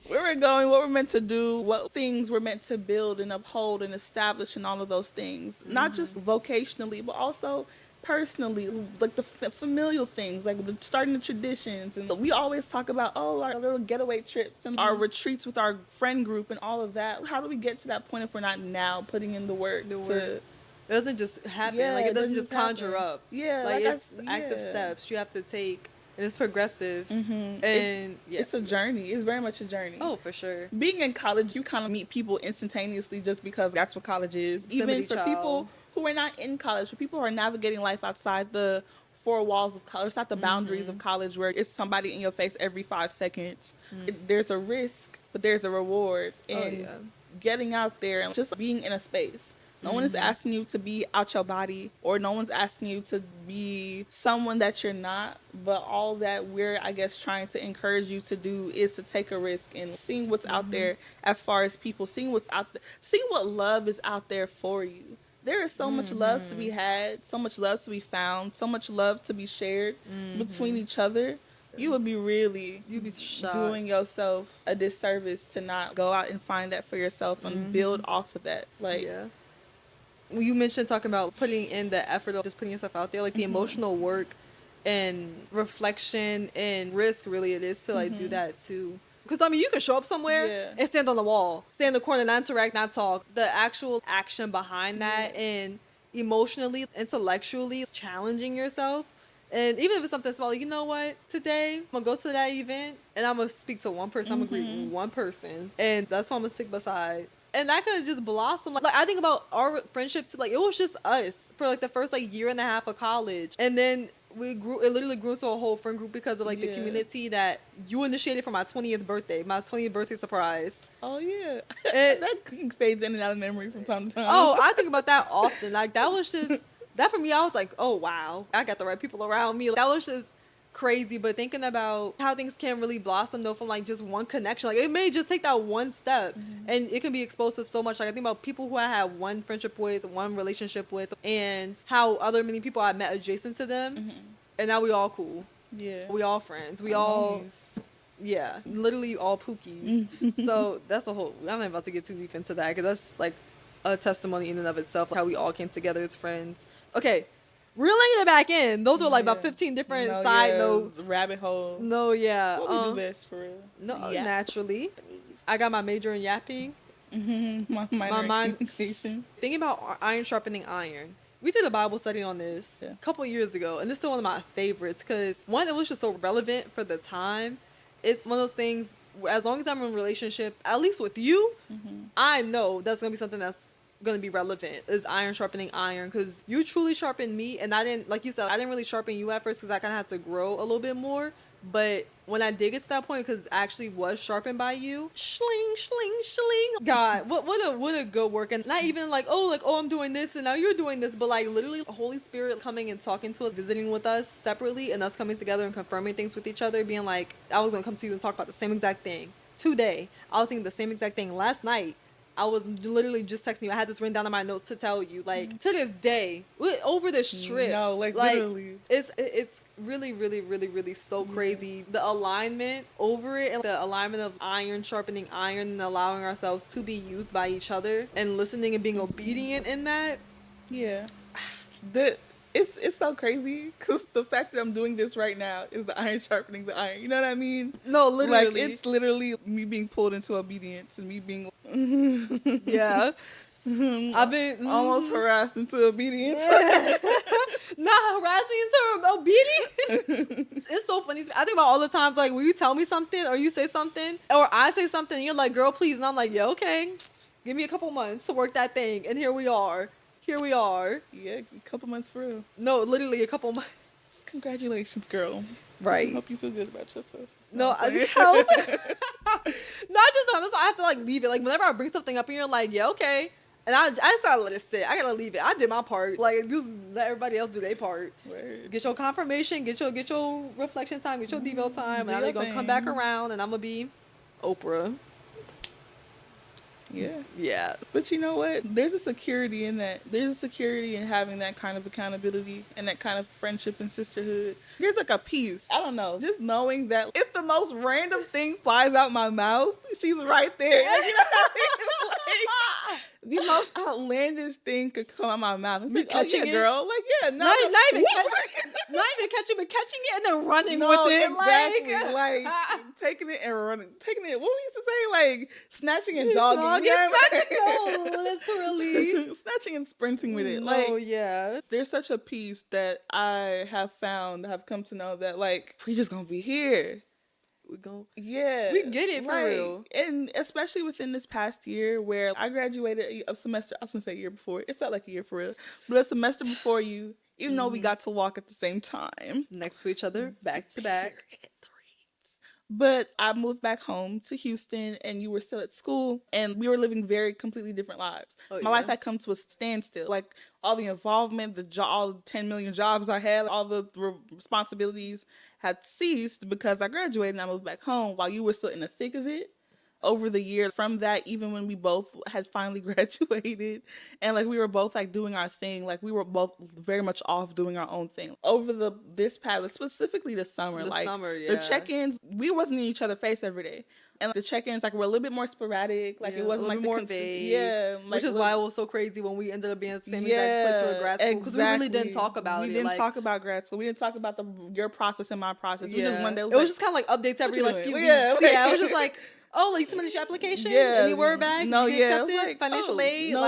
Where we're going, what we're meant to do, what things we're meant to build and uphold and establish, and all of those things. Not just vocationally, but also personally, like the familial things, like starting the traditions. And we always talk about, our little getaway trips and our retreats with our friend group and all of that. How do we get to that point if we're not now putting in the work? It doesn't just happen. Yeah, like it doesn't just conjure up. Yeah, like it's active steps you have to take. And it's progressive. And it's a journey. It's very much a journey. Oh, for sure. Being in college, you kind of meet people instantaneously just because that's what college is. Even for people who are not in college, for people who are navigating life outside the 4 walls of college, not the boundaries of college where it's somebody in your face every 5 seconds. There's a risk, but there's a reward in getting out there and just being in a space. No one is asking you to be out your body, or no one's asking you to be someone that you're not. But all that we're, I guess, trying to encourage you to do is to take a risk and seeing what's out there as far as people, seeing what's out there, seeing what love is out there for you. There is so much love to be had, so much love to be found, so much love to be shared between each other. You would be you'd be shocked. Doing yourself a disservice to not go out and find that for yourself and build off of that. You mentioned talking about putting in the effort of just putting yourself out there, like the emotional work and reflection and risk, really it is to like do that too. Because I mean, you can show up somewhere and stand on the wall, stand in the corner, not interact, not talk. The actual action behind that and emotionally, intellectually challenging yourself. And even if it's something small, you know what? Today, I'm going to go to that event and I'm going to speak to one person. I'm going to greet one person. And that's who I'm going to stick beside. And that could just blossom. Like I think about our friendship too. Like it was just us for like the first like year and a half of college, and then we grew. It literally grew to a whole friend group because of like the community that you initiated for my 20th birthday, my 20th birthday surprise. Oh yeah, that fades in and out of memory from time to time. Oh, I think about that often. Like that was just that for me. I was like, oh wow, I got the right people around me. Like, that was just crazy, but thinking about how things can really blossom though from like just one connection. Like it may just take that one step and it can be exposed to so much. Like I think about people who I had one friendship with, one relationship with, and how other many people I met adjacent to them. And now we all cool. Yeah. We all friends. We all yeah, literally all pookies. So that's a whole, I'm not about to get too deep into that because that's like a testimony in and of itself, how we all came together as friends. Okay, reeling it back in. Those were like about 15 different side notes. Rabbit holes. No, yeah. What we do best for real. No, naturally. I got my major in yapping. My minor in communication. Thinking about iron sharpening iron. We did a Bible study on this a couple years ago, and this is still one of my favorites because one, it was just so relevant for the time. It's one of those things, as long as I'm in a relationship, at least with you, I know that's going to be something that's going to be relevant, is iron sharpening iron, because you truly sharpened me, and I didn't, like you said, I didn't really sharpen you at first because I kind of had to grow a little bit more. But when I did get to that point, because I actually was sharpened by you, shling, shling, shling. God, what a good work. And not even like, oh, I'm doing this and now you're doing this, but like literally the Holy Spirit coming and talking to us, visiting with us separately, and us coming together and confirming things with each other, being like, I was going to come to you and talk about the same exact thing today. I was thinking the same exact thing last night. I was literally just texting you. I had this written down in my notes to tell you, like, to this day, over this trip. No, like literally. It's really, really, really, really so crazy. The alignment over it, and the alignment of iron sharpening iron, and allowing ourselves to be used by each other and listening and being obedient in that. Yeah. It's so crazy because the fact that I'm doing this right now is the iron sharpening the iron. You know what I mean? No, literally. Like, it's literally me being pulled into obedience and me being... yeah. I've been... almost harassed into obedience. Not harassing into obedience. It's so funny. I think about all the times, like, when you tell me something or you say something or I say something and you're like, girl, please. And I'm like, yeah, okay. Give me a couple months to work that thing. And here we are. Yeah, a couple months for real. No, literally a couple months. Congratulations, girl. Right. I hope you feel good about yourself. No, I just help. No, I just don't. That's why I have to like leave it. Like whenever I bring something up and you're like, yeah, okay. And I just gotta let it sit. I gotta leave it. I did my part. Like just let everybody else do their part. Word. Get your confirmation, get your reflection time, get your devo time, and now they're gonna come back around and I'm gonna be Oprah. Yeah. But you know what? There's a security in that. There's a security in having that kind of accountability and that kind of friendship and sisterhood. There's like a peace. I don't know. Just knowing that if the most random thing flies out my mouth, she's right there. Like, you know what I mean? Like, the most outlandish thing could come out my mouth. I'm like, catching it, girl. Like, yeah, not even catching, but catching it and then running with it. Exactly. Like taking it and running. Taking it. What we used to say, like snatching and jogging. No, literally. Snatching and sprinting with it. Oh, yeah. There's such a peace that I have come to know that, like, we just gonna be here. We get it for real. And especially within this past year where I graduated a semester, I was gonna say a year before. It felt like a year for real. But a semester before you, even though we got to walk at the same time. Next to each other, back to back. But I moved back home to Houston and you were still at school and we were living very completely different lives. My life had come to a standstill. Like all the involvement, all the 10 million jobs I had, all the responsibilities had ceased because I graduated and I moved back home while you were still in the thick of it. Over the year from that, even when we both had finally graduated and like we were both like doing our thing, like we were both very much off doing our own thing over this past, specifically the summer, the check-ins, we wasn't in each other's face every day. And the check-ins like were a little bit more sporadic, like it wasn't like more vague, which is why it was so crazy when we ended up being at the same exact place for grad school because we really didn't talk about it. We didn't talk about grad school. We didn't talk about your process and my process. We just one day it was just kind of like updates every like few weeks. It was just like, oh, like you submitted your application? Yeah. Any word back? No, Did you accept it? Like, financial aid? No,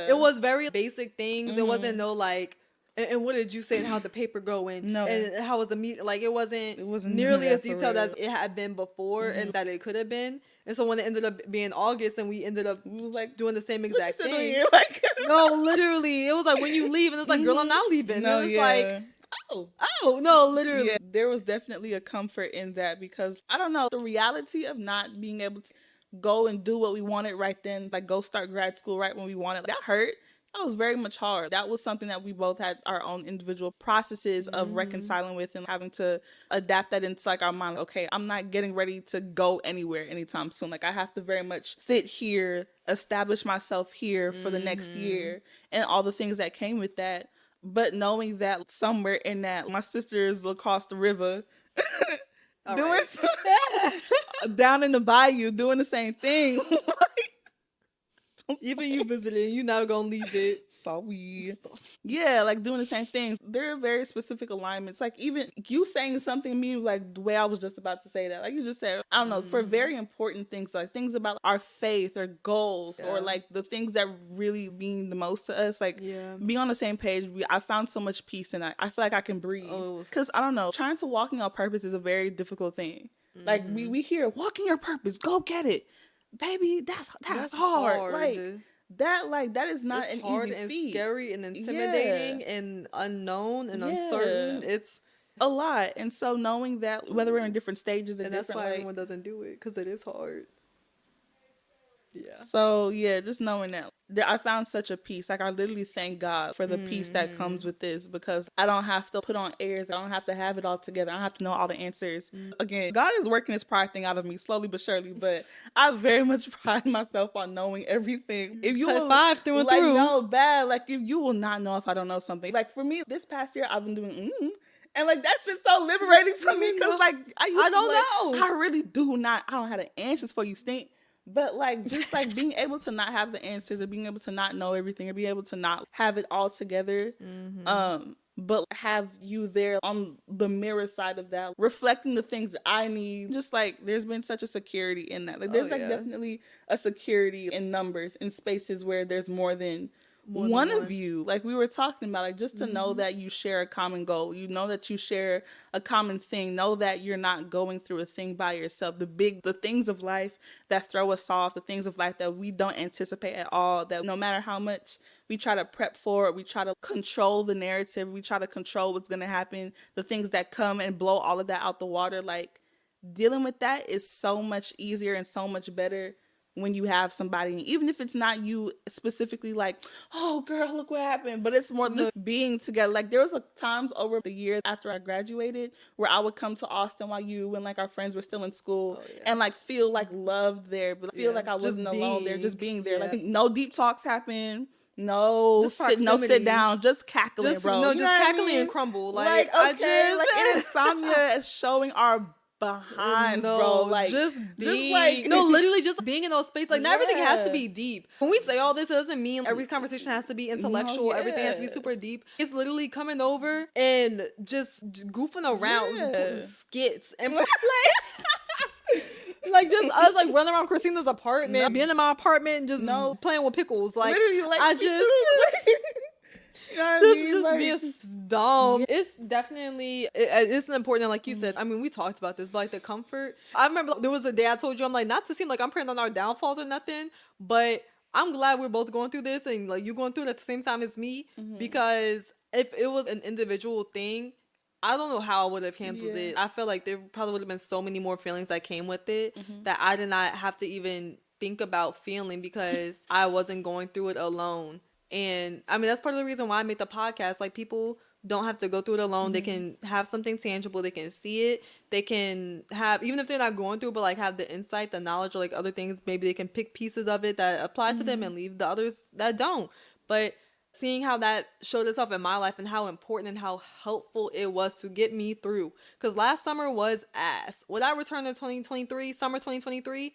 it was very basic things. It wasn't no like, and what did you say and how the paper going? No. And how was the meet? Like it wasn't nearly as detailed as it had been before and that it could have been. And so when it ended up being August and we was like doing the same exact thing. Like, no, literally. It was like when you leave and it's like, girl, I'm not leaving. No, and it's like, oh, no, literally. Yeah, there was definitely a comfort in that because, I don't know, the reality of not being able to go and do what we wanted right then, like go start grad school right when we wanted, that hurt That was very much hard. That was something that we both had our own individual processes of reconciling with and having to adapt that into like our mind. Like, okay, I'm not getting ready to go anywhere anytime soon. Like I have to very much sit here, establish myself here for the next year and all the things that came with that. But knowing that somewhere in that, my sister is across the river doing down in the bayou doing the same thing. Even you visiting, you never gonna leave it. Sorry. Yeah, like doing the same things. There are very specific alignments. Like even you saying something to me, like the way I was just about to say that. Like you just said, I don't know, for very important things, like things about our faith or goals or like the things that really mean the most to us. Like being on the same page, I found so much peace and I feel like I can breathe. Because I don't know, trying to walk in your purpose is a very difficult thing. Like we hear, walk in your purpose, go get it. Baby, that's hard. That is not an hard easy and feat. Scary and intimidating and unknown and uncertain. It's a lot. And so knowing that whether we're in different stages and that's why everyone doesn't do it, because it is hard. So just knowing that I found such a peace. Like I literally thank God for the peace that comes with this, because I don't have to put on airs. I don't have to have it all together. I don't have to know all the answers. Again, God is working this pride thing out of me slowly but surely, but I very much pride myself on knowing everything. If you will, 5 through and through. No bad. Like if you will not know if I don't know something. Like for me, this past year I've been doing and like that's been so liberating to me, because like I don't know. I really do not. I don't have the answers for you, Stink. But like just like being able to not have the answers, or being able to not know everything, or be able to not have it all together, but have you there on the mirror side of that, reflecting the things that I need. Just like there's been such a security in that. Like there's definitely a security in numbers, in spaces where there's more than one of you. Like we were talking about, like just to know that you share a common goal, you know that you share a common thing, know that you're not going through a thing by yourself. The things of life that throw us off, the things of life that we don't anticipate at all, that no matter how much we try to prep for it, we try to control the narrative, we try to control what's going to happen, the things that come and blow all of that out the water, like dealing with that is so much easier and so much better when you have somebody, even if it's not you specifically, like, oh girl, look what happened, but it's more just being together. Like there was times over the year after I graduated where I would come to Austin while when like our friends were still in school and like feel like loved there, but feel like I wasn't alone there, just being there. Like no deep talks happen. No sit down, just cackling, bro. No, just cackling and crumble. Like insomnia is showing our behind, bro. Like just literally just being in those spaces. Like not everything has to be deep. When we say all this, it doesn't mean every conversation has to be intellectual. Everything has to be super deep. It's literally coming over and just goofing around skits and like just us like running around Christina's apartment, being in my apartment, and just playing with pickles. Like literally, like I just. You know what I mean? Just being dumb. It's definitely, it's important. Like you said, I mean, we talked about this, but like the comfort. I remember there was a day I told you, I'm like, not to seem like I'm praying on our downfalls or nothing, but I'm glad we're both going through this and like you going through it at the same time as me, because if it was an individual thing, I don't know how I would have handled it. I feel like there probably would have been so many more feelings that came with it that I did not have to even think about feeling, because I wasn't going through it alone. And I mean, that's part of the reason why I made the podcast. Like people don't have to go through it alone. They can have something tangible. They can see it. They can have, even if they're not going through it, but like have the insight, the knowledge, or like other things. Maybe they can pick pieces of it that apply to them and leave the others that don't. But seeing how that showed itself in my life and how important and how helpful it was to get me through. Because last summer was ass. Would I return to 2023, summer 2023?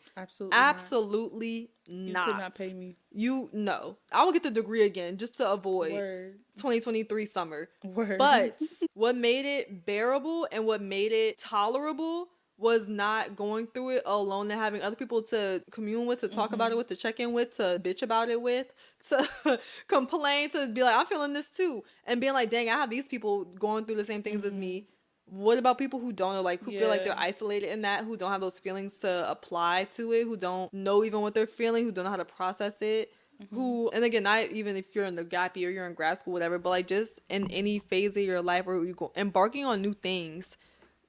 Absolutely not. You could not pay me. I will get the degree again just to avoid 2023 summer. But what made it bearable and what made it tolerable was not going through it alone and having other people to commune with, to talk about it with, to check in with, to bitch about it with, to complain, to be like, I'm feeling this too. And being like, dang, I have these people going through the same things as me. What about people who don't, or like who feel like they're isolated in that, who don't have those feelings to apply to it, who don't know even what they're feeling, who don't know how to process it, who, and again, not even if you're in the gap year, you're in grad school, whatever, but like just in any phase of your life where you go embarking on new things,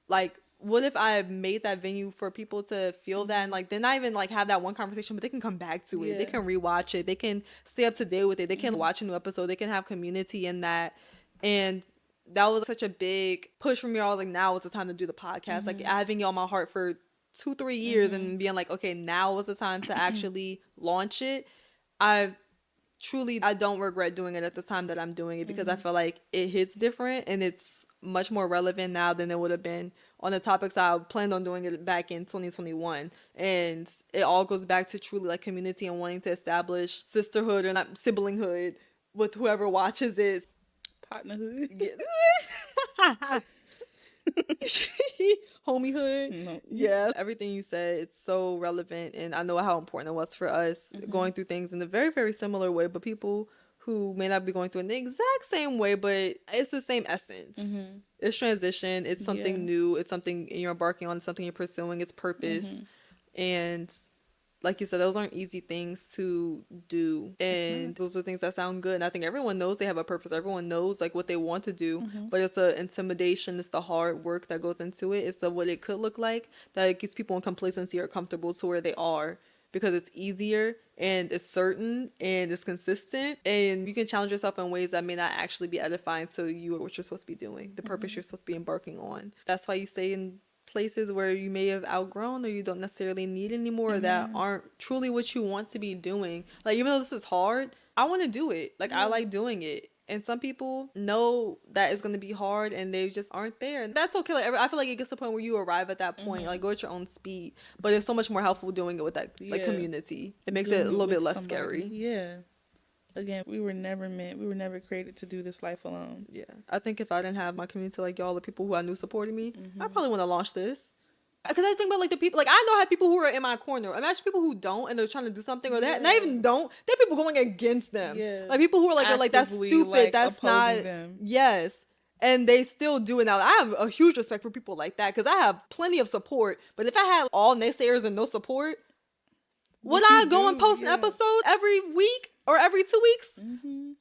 like what if I made that venue for people to feel that, and like they're not even like have that one conversation, but they can come back to it. They can rewatch it. They can stay up to date with it. They can watch a new episode. They can have community in that. And that was such a big push for me. I was like, now is the time to do the podcast. Like having it on my heart for 2-3 years and being like, okay, now is the time to actually launch it. I don't regret doing it at the time that I'm doing it, because I feel like it hits different and it's much more relevant now than it would have been on the topics I planned on doing it back in 2021. And it all goes back to truly like community and wanting to establish sisterhood, or not siblinghood, with whoever watches it. Partnerhood. Homiehood. No. Yeah, everything you said, it's so relevant, and I know how important it was for us going through things in a very, very similar way, but people who may not be going through it in the exact same way, but it's the same essence. It's transition, it's something new, it's something you're embarking on, it's something you're pursuing, it's purpose. And like you said, those aren't easy things to do, and those are things that sound good, and I think everyone knows they have a purpose. Everyone knows like what they want to do, but it's the intimidation, it's the hard work that goes into it, it's the what it could look like that keeps people in complacency or comfortable to where they are, because it's easier and it's certain and it's consistent, and you can challenge yourself in ways that may not actually be edifying to you or what you're supposed to be doing, the purpose you're supposed to be embarking on. That's why you stay in places where you may have outgrown or you don't necessarily need anymore, that aren't truly what you want to be doing. Like, even though this is hard, I want to do it. Like, I like doing it. And some people know that it's going to be hard and they just aren't there. And that's okay. Like, I feel like it gets to the point where you arrive at that point. Like, go at your own speed. But it's so much more helpful doing it with that like community. It makes it a little bit less scary. Yeah. Again, we were never created to do this life alone. Yeah. I think if I didn't have my community, like y'all, the people who I knew supporting me, I probably wouldn't have launched this. Because I think about like the people, like I know I have people who are in my corner. Imagine people who don't and they're trying to do something, or they not even don't. They're people going against them. Yeah. Like people who are like that's stupid. Like, that's not. Them. Yes. And they still do it now. I have a huge respect for people like that, because I have plenty of support. But if I had all naysayers and no support, would I go and post an episode every week or every 2 weeks? Probably.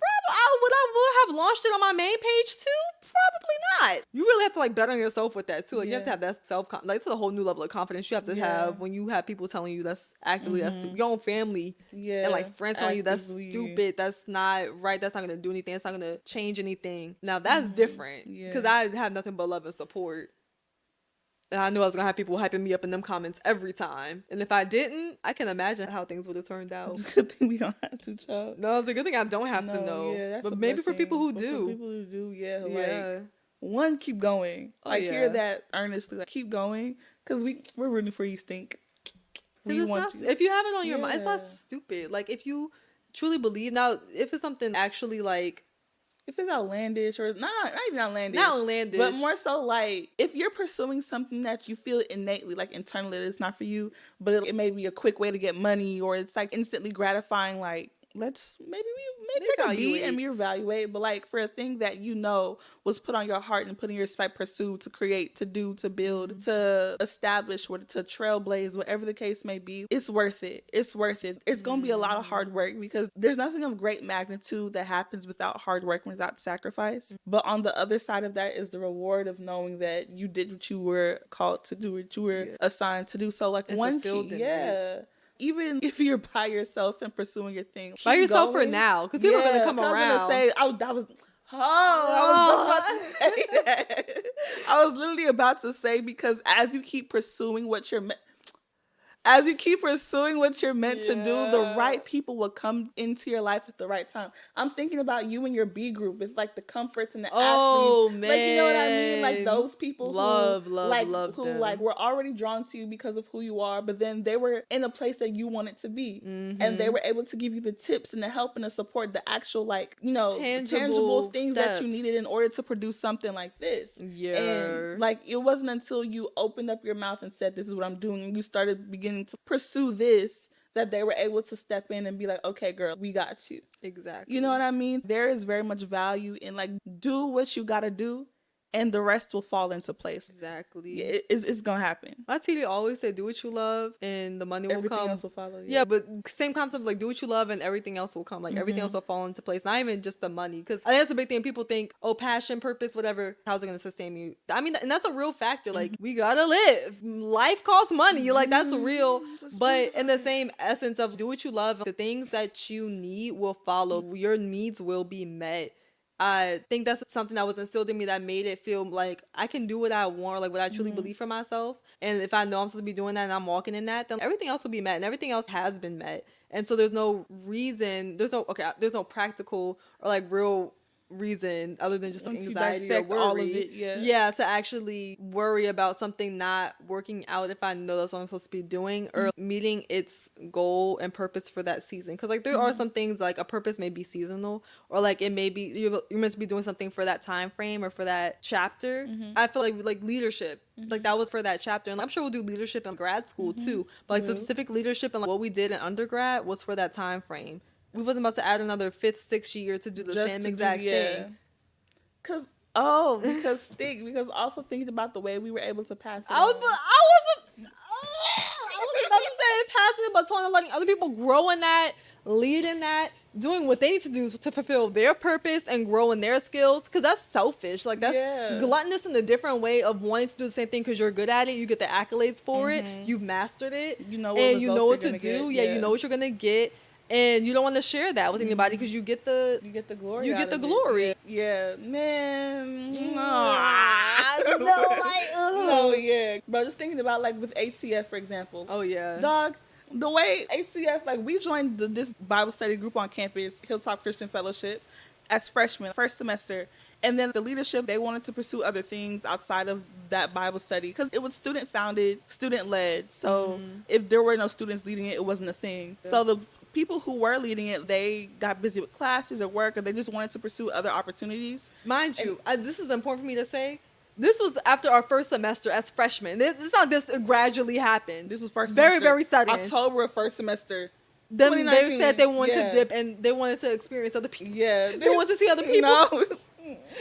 Would I have launched it on my main page too? Probably not. You really have to like bet on yourself with that too. Like you have to have that like it's a whole new level of confidence you have to have when you have people telling you that's actively that's stupid. Your own family and like friends telling you that's stupid, that's not right, that's not gonna do anything, it's not gonna change anything. Now that's different, because I have nothing but love and support. And I knew I was going to have people hyping me up in them comments every time. And if I didn't, I can imagine how things would have turned out. It's a good thing we don't have to, child. No, it's a good thing I don't have to know. Yeah, that's but maybe blessing. For people who do. For people who do, like, one, keep going. Like, hear that earnestly. Like, keep going. Because we're rooting for you, Stink. We want you. If you have it on your mind, it's not stupid. Like, if you truly believe. Now, if it's something actually, like, if it's outlandish, or not even outlandish, but more so like if you're pursuing something that you feel innately, like internally, that it's not for you, but it may be a quick way to get money, or it's like instantly gratifying, like let's maybe take a beat and reevaluate. But like for a thing that you know was put on your heart and put in your sight, pursue, to create, to do, to build, to establish, or to trailblaze, whatever the case may be, it's worth it. It's worth it. It's gonna be a lot of hard work, because there's nothing of great magnitude that happens without hard work and without sacrifice. But on the other side of that is the reward of knowing that you did what you were called to do, what you were assigned to do. So like and one key, even if you're by yourself and pursuing your thing, by yourself for now, because people are gonna come around. I was gonna say, I was about to say that. I was literally about to say, because as you keep pursuing what you're meant to do, the right people will come into your life at the right time. I'm thinking about you and your B group with like the Comforts and the Ashleys. Man. Like, you know what I mean? Like those people who love who like were already drawn to you because of who you are, but then they were in a place that you wanted to be. And they were able to give you the tips and the help and the support, the actual like, you know, tangible things that you needed in order to produce something like this. And like it wasn't until you opened up your mouth and said, this is what I'm doing, and you started beginning to pursue this, that they were able to step in and be like, okay, girl, we got you. Exactly. You know what I mean? There is very much value in like, do what you gotta do and the rest will fall into place. Exactly. Yeah, it's gonna happen. My TD always said, do what you love and the money will Everything come. else will follow. Yeah, but same concept, like do what you love and everything else will come. Like everything else will fall into place. Not even just the money. Because I think that's a big thing. People think, oh, passion, purpose, whatever. How's it going to sustain you? I mean, and that's a real factor. Like we got to live. Life costs money. Like that's real. But in the same essence of do what you love, the things that you need will follow. Your needs will be met. I think that's something that was instilled in me that made it feel like I can do what I want, like what I truly believe for myself. And if I know I'm supposed to be doing that and I'm walking in that, then everything else will be met and everything else has been met. And so there's no reason, there's no practical or like real reason other than just like anxiety or worry. All of it, yeah, to actually worry about something not working out if I know that's what I'm supposed to be doing or meeting its goal and purpose for that season. Because like there are some things like a purpose may be seasonal or like it may be you're meant to be doing something for that time frame or for that chapter. I feel like leadership, like that was for that chapter, and I'm sure we'll do leadership in grad school too, but like specific leadership and like what we did in undergrad was for that time frame. We wasn't about to add another 5th, 6th year to do the same exact thing. Because also thinking about the way we were able to pass it I was on. about to say passing it, but letting other people grow in that, lead in that, doing what they need to do to fulfill their purpose and grow in their skills. Because that's selfish. Like that's gluttonous in a different way of wanting to do the same thing because you're good at it. You get the accolades for it. You've mastered it. You know what to do. Yeah, you know what you're gonna get. And you don't want to share that with anybody because you get the glory. You get the glory. Yeah, man. Bro, just thinking about like with HCF, for example. Oh yeah, dog. The way HCF, like we joined this Bible study group on campus, Hilltop Christian Fellowship, as freshmen, first semester. And then the leadership, they wanted to pursue other things outside of that Bible study because it was student founded, student led. So if there were no students leading it, it wasn't a thing. Yeah. So the people who were leading it, they got busy with classes or work, or they just wanted to pursue other opportunities. Mind you, this is important for me to say. This was after our first semester as freshmen. It's not this gradually happened. This was first very, semester. Very sudden. October of first semester. Then they said they wanted to dip and they wanted to experience other people. Yeah. They wanted to see other people. No.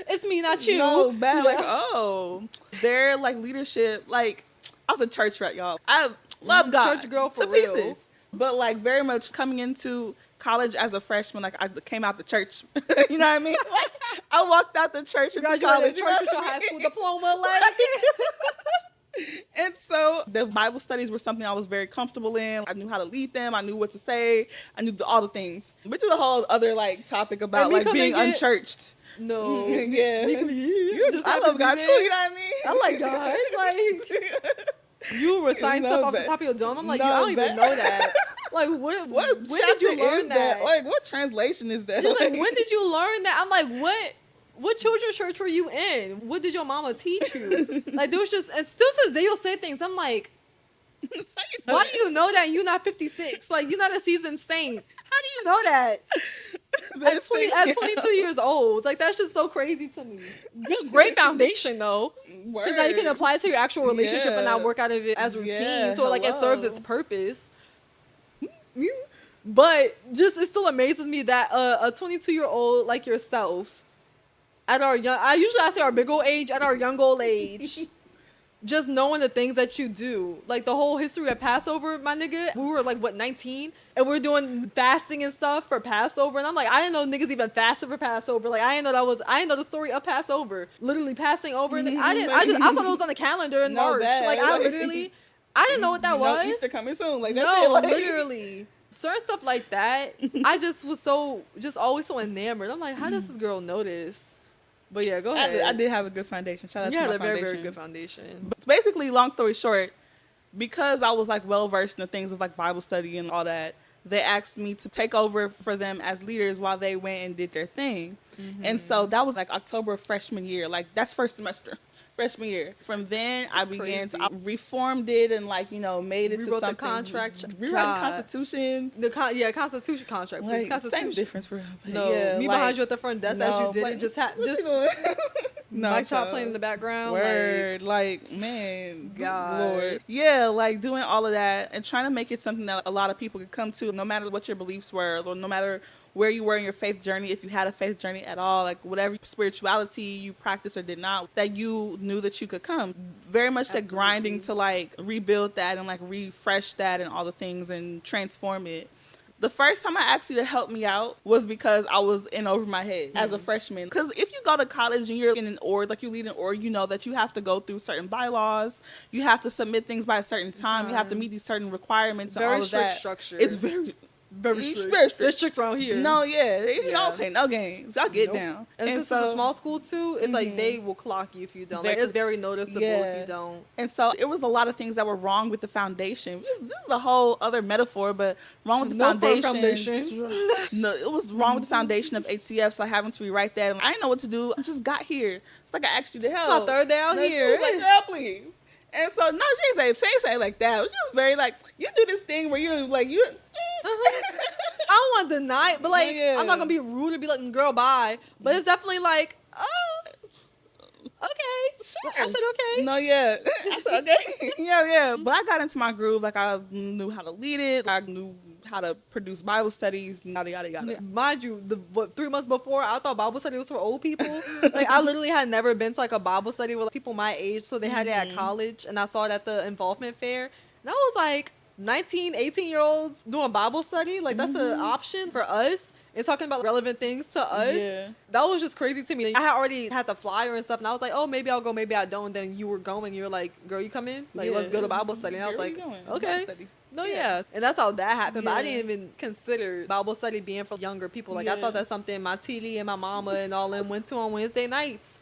It's me, not you. No, bad. Yeah. Like, their like leadership, like I was a church rat, y'all. I love God. Church girl for to real. Pieces. But like very much coming into college as a freshman, like I came out the church. You know what I mean? Like I walked out the church into college. Church with your high school diploma, like. And so the Bible studies were something I was very comfortable in. I knew how to lead them. I knew what to say. I knew all the things. Which is a whole other like topic about like being unchurched. No. Yeah. I love God too, you know what I mean? I like God. Like you recite stuff off the top of your dome. I'm like, I don't even know that. Like when did you learn that? Like what translation is that? Like when did you learn that? I'm like, what children's church were you in? What did your mama teach you? Like there was just, and still to this day you'll say things. I'm like, why do you know that and you're not 56? Like you're not a seasoned saint. How do you know that? At 22 years old. Like that's just so crazy to me. Great foundation though. Because now you can apply it to your actual relationship and not work out of it as routine. So like it serves its purpose. But just it still amazes me that a 22-year-old like yourself at our young, I say our big old age, at our young old age, just knowing the things that you do, like the whole history of Passover, my nigga. We were like 19, and we're doing fasting and stuff for Passover, and I'm like, I didn't know niggas even fasted for Passover. Like I didn't know the story of Passover, literally passing over. And I saw it was on the calendar in March. Like I didn't know what that was. Easter coming soon. Like that's no, it. Like. Literally. Certain stuff like that, I just was always so enamored. I'm like, how does this girl know this? But yeah, go ahead. I did have a good foundation. Shout out to my foundation. You had a very, very good foundation. But basically, long story short, because I was like well versed in the things of like Bible study and all that, they asked me to take over for them as leaders while they went and did their thing. And so that was like October of freshman year. Like that's first semester. Freshman year. From then, I began to reformed it and like made it to something. The contract, rewrite the Constitution. Constitution contract. Like, Constitution. Same difference for me behind you at the front desk as you did it. No, Mike Chop child. playing in the background. Word, like, man, God. Lord, yeah, like doing all of that and trying to make it something that a lot of people could come to, no matter what your beliefs were, or no matter where you were in your faith journey, if you had a faith journey at all, like whatever spirituality you practiced or did not, that you knew that you could come. Very much that grinding to like rebuild that and like refresh that and all the things and transform it. The first time I asked you to help me out was because I was in over my head as a freshman. Because if you go to college and you're in an org, like you lead an org, you know that you have to go through certain bylaws. You have to submit things by a certain time. You have to meet these certain requirements and all Very of strict that. structure. It's very very strict. Very strict. They're strict around here. No, yeah. Y'all Yeah. don't play no games. Y'all get Nope. down. And since it's a small school too, it's like they will clock you if you don't. Like it's very noticeable if you don't. And so it was a lot of things that were wrong with the foundation. This is a whole other metaphor, but wrong with the foundation. No, it was wrong with the foundation of HCF, so having to rewrite that. And I didn't know what to do. I just got here. It's like I asked you to help. It's my third day out here. She was like, girl, please. And so, no, she ain't say like that. She was very like, you do this thing where you're like, you. I don't want to deny it, but like, I'm not going to be rude and be like, girl, bye. But it's definitely like, oh, okay. Sure. I said, okay. No, yeah. I said, okay. yeah. But I got into my groove. Like, I knew how to lead it. I knew how to produce Bible studies, yada, yada, yada. Mind you, 3 months before, I thought Bible study was for old people. Like, I literally had never been to like a Bible study with like, people my age, so they had it at college, and I saw it at the involvement fair. And I was like, 19, 18-year-olds doing Bible study? Like, that's an option for us? And talking about relevant things to us, that was just crazy to me. I had already had the flyer and stuff, and I was like, oh, maybe I'll go, maybe I don't. And then you were going, you were like, girl, you come in? Like, let's go to Bible study. And I was like, okay. No, yeah. And that's how that happened. But I didn't even consider Bible study being for younger people. Like, I thought that's something my TD and my mama and all them went to on Wednesday nights.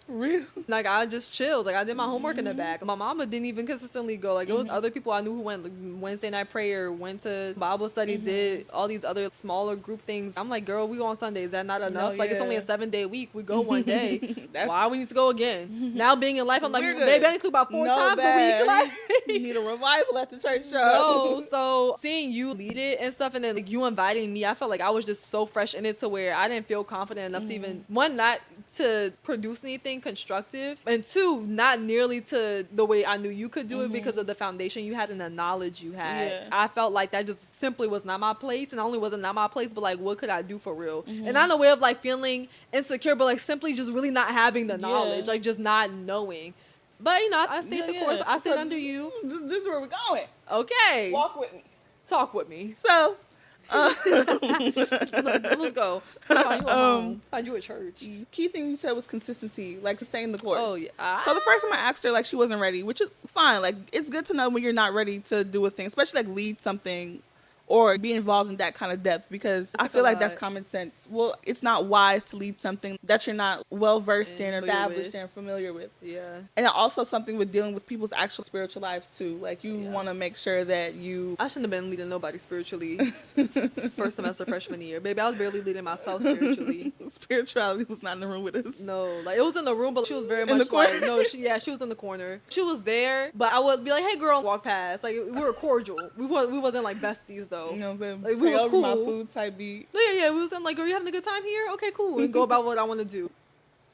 Real. Like, I just chilled. Like, I did my homework in the back. My mama didn't even consistently go. Like, it was other people I knew who went, like, Wednesday night prayer, went to Bible study, did all these other smaller group things. I'm like, girl, we go on Sundays. Is that not enough? No, like, it's only a 7-day week. We go one day. Why we need to go again? Now being in life, I'm like, baby, I need to go about 4 times a week. Like, you need a revival at the church show. No, so seeing you lead it and stuff, and then like, you inviting me, I felt like I was just so fresh in it to where I didn't feel confident enough to even, one, not to produce anything constructive, and 2, not nearly to the way I knew you could do it because of the foundation you had and the knowledge you had. I felt like that just simply was not my place, and not only was it not my place, but like, what could I do for real? And not in a way of like feeling insecure, but like simply just really not having the knowledge, like just not knowing. But you know, I stayed the course. I stayed under you. This is where we're going. Okay. Walk with me. Talk with me. So, let's go. So find you at home. Find you at church. Key thing you said was consistency, like staying the course. Oh yeah. So the first time I asked her, like she wasn't ready, which is fine. Like it's good to know when you're not ready to do a thing, especially like lead something or be involved in that kind of depth, because I feel like that's common sense. Well, it's not wise to lead something that you're not well versed in or established and familiar with. Yeah. And also something with dealing with people's actual spiritual lives too. Like you want to make sure that you... I shouldn't have been leading nobody spiritually first semester freshman year. Baby, I was barely leading myself spiritually. Spirituality was not in the room with us. No, like it was in the room, but she was very much like, no, she was in the corner. She was there, but I would be like, hey girl, walk past. Like we were cordial. We wasn't like besties though. You know what I'm saying? Like, we was cool. My food type beat. Yeah. We was in like, girl, you having a good time here? Okay, cool. And go about what I want to do.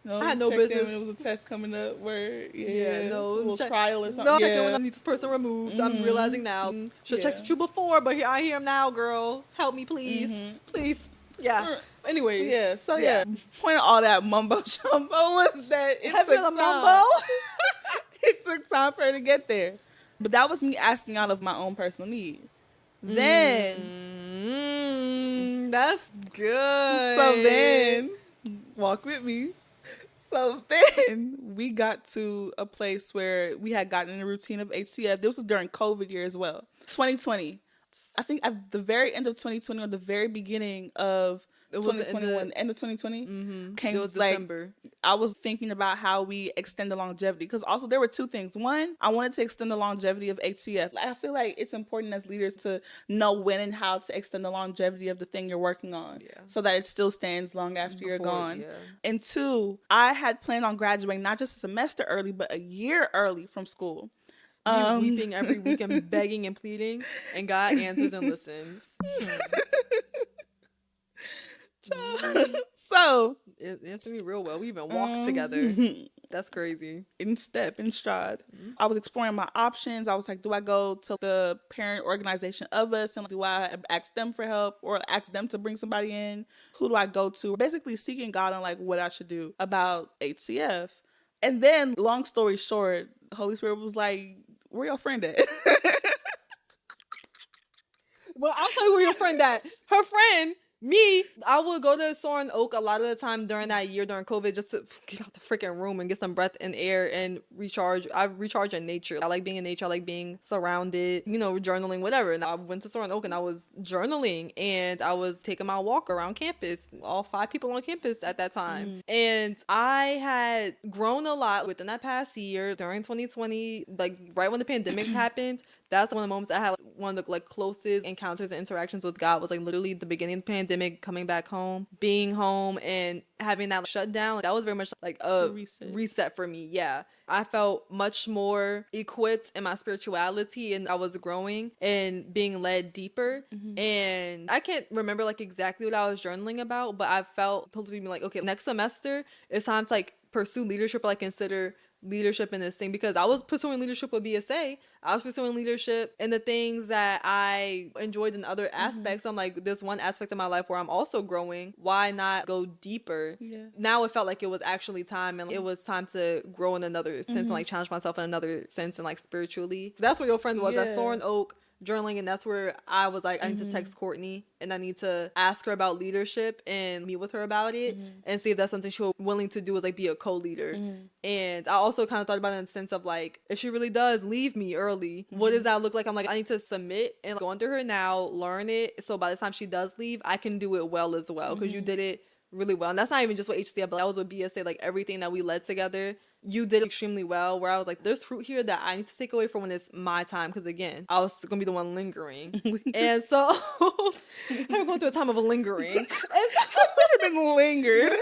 No, I had no business. When it was a test coming up where, no, a little trial or something. No, checking when I need this person removed. I'm realizing now. Should have checked you before, but here I hear him now, girl. Help me, please. Please. Yeah. Anyways. Yeah. So, point of all that mumbo jumbo was that it took time. Mumbo? It took time for her to get there. But that was me asking out of my own personal need. Then that's good. So then walk with me. So then we got to a place where we had gotten in a routine of HCF. This was during COVID year as well. 2020. I think at the very end of 2020 or the very beginning of 2021, end of 2020 came. It was like December. I was thinking about how we extend the longevity, because also there were 2 things. One, I wanted to extend the longevity of HCF. I feel like it's important as leaders to know when and how to extend the longevity of the thing you're working on, so that it still stands long after you're gone. Yeah. And 2, I had planned on graduating not just a semester early, but a year early from school. Weeping every week and begging and pleading, and God answers and listens. So It answered me real well. We even walked together. That's crazy. in step, in stride. I was exploring my options. I was like, do I go to the parent organization of us and do I ask them for help or ask them to bring somebody in? Who do I go to? Basically seeking God on like what I should do about HCF. And then, long story short, Holy Spirit was like, where your friend at? Well, I'll tell you where your friend at. Her friend, me, I would go to Soaring Oak a lot of the time during that year during COVID just to get out the freaking room and get some breath and air and recharge. I recharge in nature. I like being in nature. I like being surrounded, journaling, whatever. And I went to Soaring Oak and I was journaling and I was taking my walk around campus. All 5 people on campus at that time. And I had grown a lot within that past year during 2020, like right when the pandemic happened. That's one of the moments I had one of the like closest encounters and interactions with God was like literally the beginning of the pandemic, coming back home, being home and having that shutdown. That was very much like a reset for me. Yeah. I felt much more equipped in my spirituality and I was growing and being led deeper. And I can't remember like exactly what I was journaling about, but I felt told to be like, okay, next semester it's time to like pursue leadership or like consider leadership in this thing, because I was pursuing leadership with BSA. I was pursuing leadership in the things that I enjoyed in other aspects. So I'm like, there's one aspect of my life where I'm also growing. Why not go deeper? Yeah. Now it felt like it was actually time, and it was time to grow in another sense and like challenge myself in another sense and like spiritually. That's where your friend was at Soaring Oak journaling, and that's where I was like, I need to text Courtney and I need to ask her about leadership and meet with her about it and see if that's something she was willing to do, is like be a co-leader. And I also kind of thought about it in the sense of like, if she really does leave me early, what does that look like? I'm like, I need to submit and go under her now, learn it, so by the time she does leave, I can do it well as well, because you did it really well. And that's not even just with HCF, but that was with BSA, like everything that we led together. You did extremely well, where I was like, there's fruit here that I need to take away from when it's my time. Because again, I was going to be the one lingering. And so I'm going through a time of lingering. And so I've been lingered.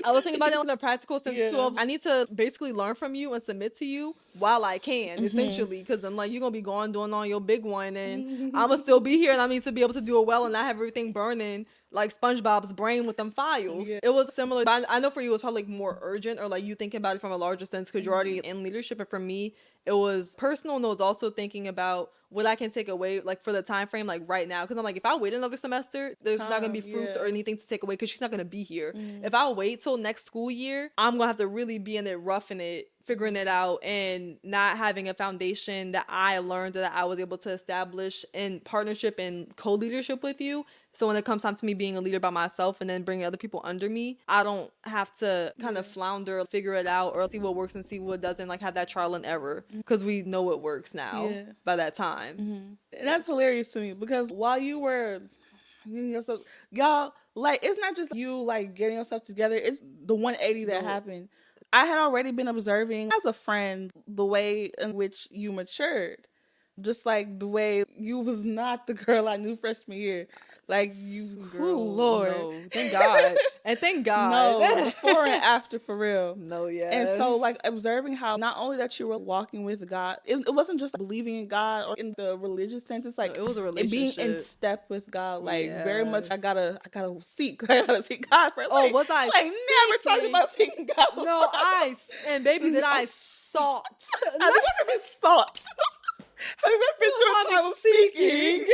I was thinking about it in a practical sense too. Of I need to basically learn from you and submit to you while I can, essentially, because I'm like, you're gonna be gone doing on your big one, and I'm gonna still be here, and I need to be able to do it well and not have everything burning like SpongeBob's brain with them files. It was similar, but I know for you it was probably like more urgent, or like you thinking about it from a larger sense because you're already in leadership. And for me, it was personal, and it was also thinking about what I can take away like for the time frame, like right now, because I'm like, if I wait another semester, there's not gonna be fruits or anything to take away because she's not gonna be here. If I wait till next school year, I'm gonna have to really be in it, roughing it, figuring it out, and not having a foundation that I learned that I was able to establish in partnership and co-leadership with you. So when it comes time to me being a leader by myself and then bringing other people under me, I don't have to kind of flounder, figure it out, or see what works and see what doesn't, like have that trial and error, because we know what works now by that time. And that's hilarious to me, because while you were getting yourself, y'all, like, it's not just you like getting yourself together, it's the 180 that happened. I had already been observing as a friend the way in which you matured. Just like the way you was not the girl I knew freshman year. Like, you, Girl, Lord. no. Thank God. And thank God. No, before and after, for real. No, yeah. And so, like, observing how not only that you were walking with God, it wasn't just believing in God or in the religious sense. It's like, it was a relationship. Being in step with God. Like, very much, I gotta seek God for. Like, was I like, never talked about seeking God before. No, and baby, did I sought. I've never been sought. I've never been through a time of seeking.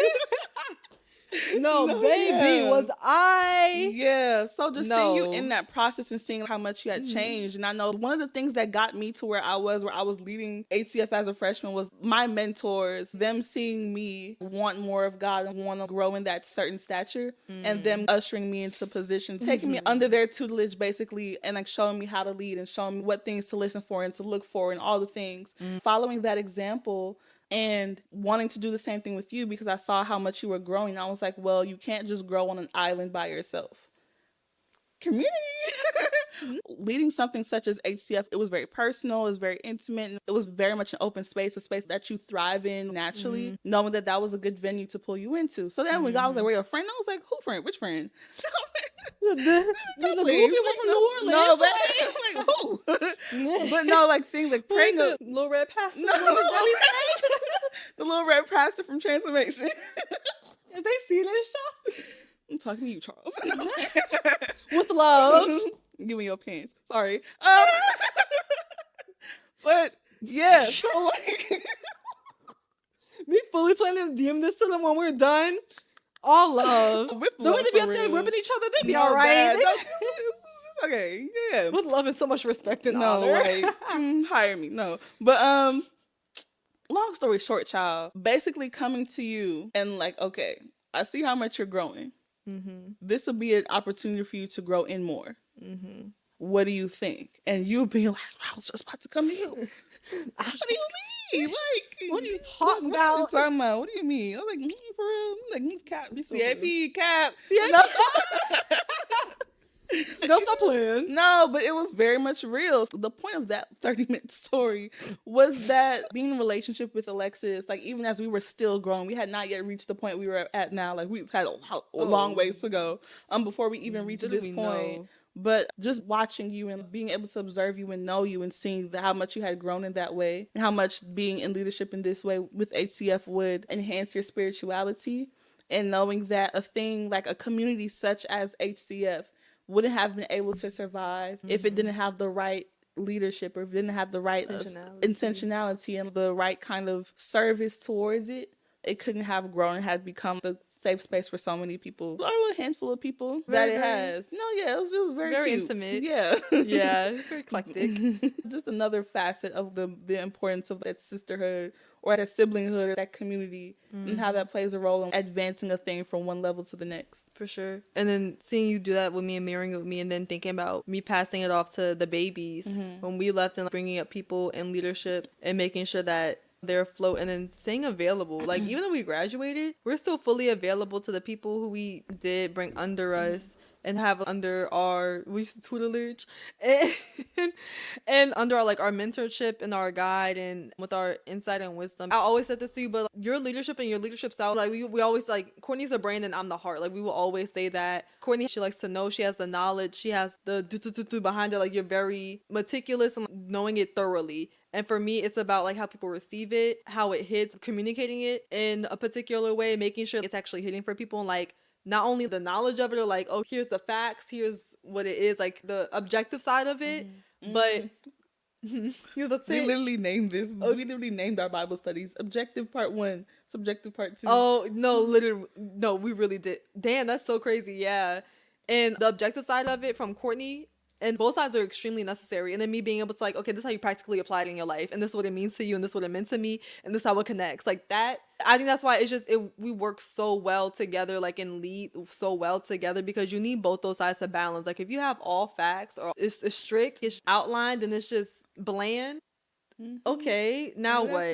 No, baby, was I. Yeah, so just seeing you in that process and seeing how much you had changed. And I know one of the things that got me to where I was leading HCF as a freshman, was my mentors, them seeing me want more of God and want to grow in that certain stature, and them ushering me into position, taking me under their tutelage basically, and like showing me how to lead and showing me what things to listen for and to look for and all the things. Following that example and wanting to do the same thing with you, because I saw how much you were growing. I was like, well, you can't just grow on an island by yourself. Community. Leading something such as HCF, it was very personal, it was very intimate, and it was very much an open space, a space that you thrive in naturally, knowing that that was a good venue to pull you into. So then when God was like, where your friend? I was like, who friend? Which friend? the goofy one from New Orleans. No, like who? But no, like things like praying. Little red pastor. No, The little red pastor from Transformation. If they see this show, I'm talking to you, Charles. with love. Give me your pants. Sorry. But yeah, so like Me fully planning to DM this to them when we're done. All love. with The way love, they be for up there real. ripping each other, they be No, all right. bad. They No, be- it's okay. Yeah. with love and so much respect and No, honor. like hire me. No. But long story short, child, basically coming to you and like, okay, I see how much you're growing. Mm-hmm. This will be an opportunity for you to grow in more. Mm-hmm. What do you think? And you being like, I was just about to come to you. What do you mean? Like, What are you talking What are you about? talking about? What do you mean? I'm like, for real? I'm like, cap, so CAP, cap. CAP. No. Don't stop playing. No, but it was very much real. The point of that 30-minute story was that being in a relationship with Alexis, like even as we were still growing, we had not yet reached the point we were at now. Like we had a long ways to go before we even reached Didn't this we point. know? But just watching you and being able to observe you and know you and seeing how much you had grown in that way and how much being in leadership in this way with HCF would enhance your spirituality, and knowing that a thing like a community such as HCF wouldn't have been able to survive if it didn't have the right leadership or if it didn't have the right intentionality and the right kind of service towards it. It couldn't have grown and had become the safe space for so many people. Our little handful of people that it has. No, yeah, it was very cute. Intimate. Yeah. Yeah, very eclectic. Just another facet of the importance of that sisterhood or that siblinghood or that community and how that plays a role in advancing a thing from one level to the next. For sure. And then seeing you do that with me and mirroring it with me, and then thinking about me passing it off to the babies when we left, and bringing up people in leadership and making sure that they're afloat, and then staying available. Like even though we graduated, we're still fully available to the people who we did bring under us and have under our tutelage and under our our mentorship and our guide and with our insight and wisdom. I always said this to you, but your leadership and your leadership style, like we always Courtney's the brain and I'm the heart. Like we will always say that. Courtney, she likes to know, she has the knowledge, she has the do behind it. Like you're very meticulous and knowing it thoroughly. And for me, it's about how people receive it, how it hits, communicating it in a particular way, making sure it's actually hitting for people, and not only the knowledge of it or oh, here's the facts, here's what it is, the objective side of it, but We literally named this. We literally named our Bible studies Objective Part 1, Subjective Part 2. Oh, no, literally. No, we really did. Damn, that's so crazy. Yeah. And the objective side of it from Courtney, and both sides are extremely necessary. And then me being able to okay, this is how you practically apply it in your life. And this is what it means to you. And this is what it meant to me. And this is how it connects. That, I think that's why we work so well together, and lead so well together, because you need both those sides to balance. If you have all facts or it's strict, it's outlined, and it's just bland. Okay, now what?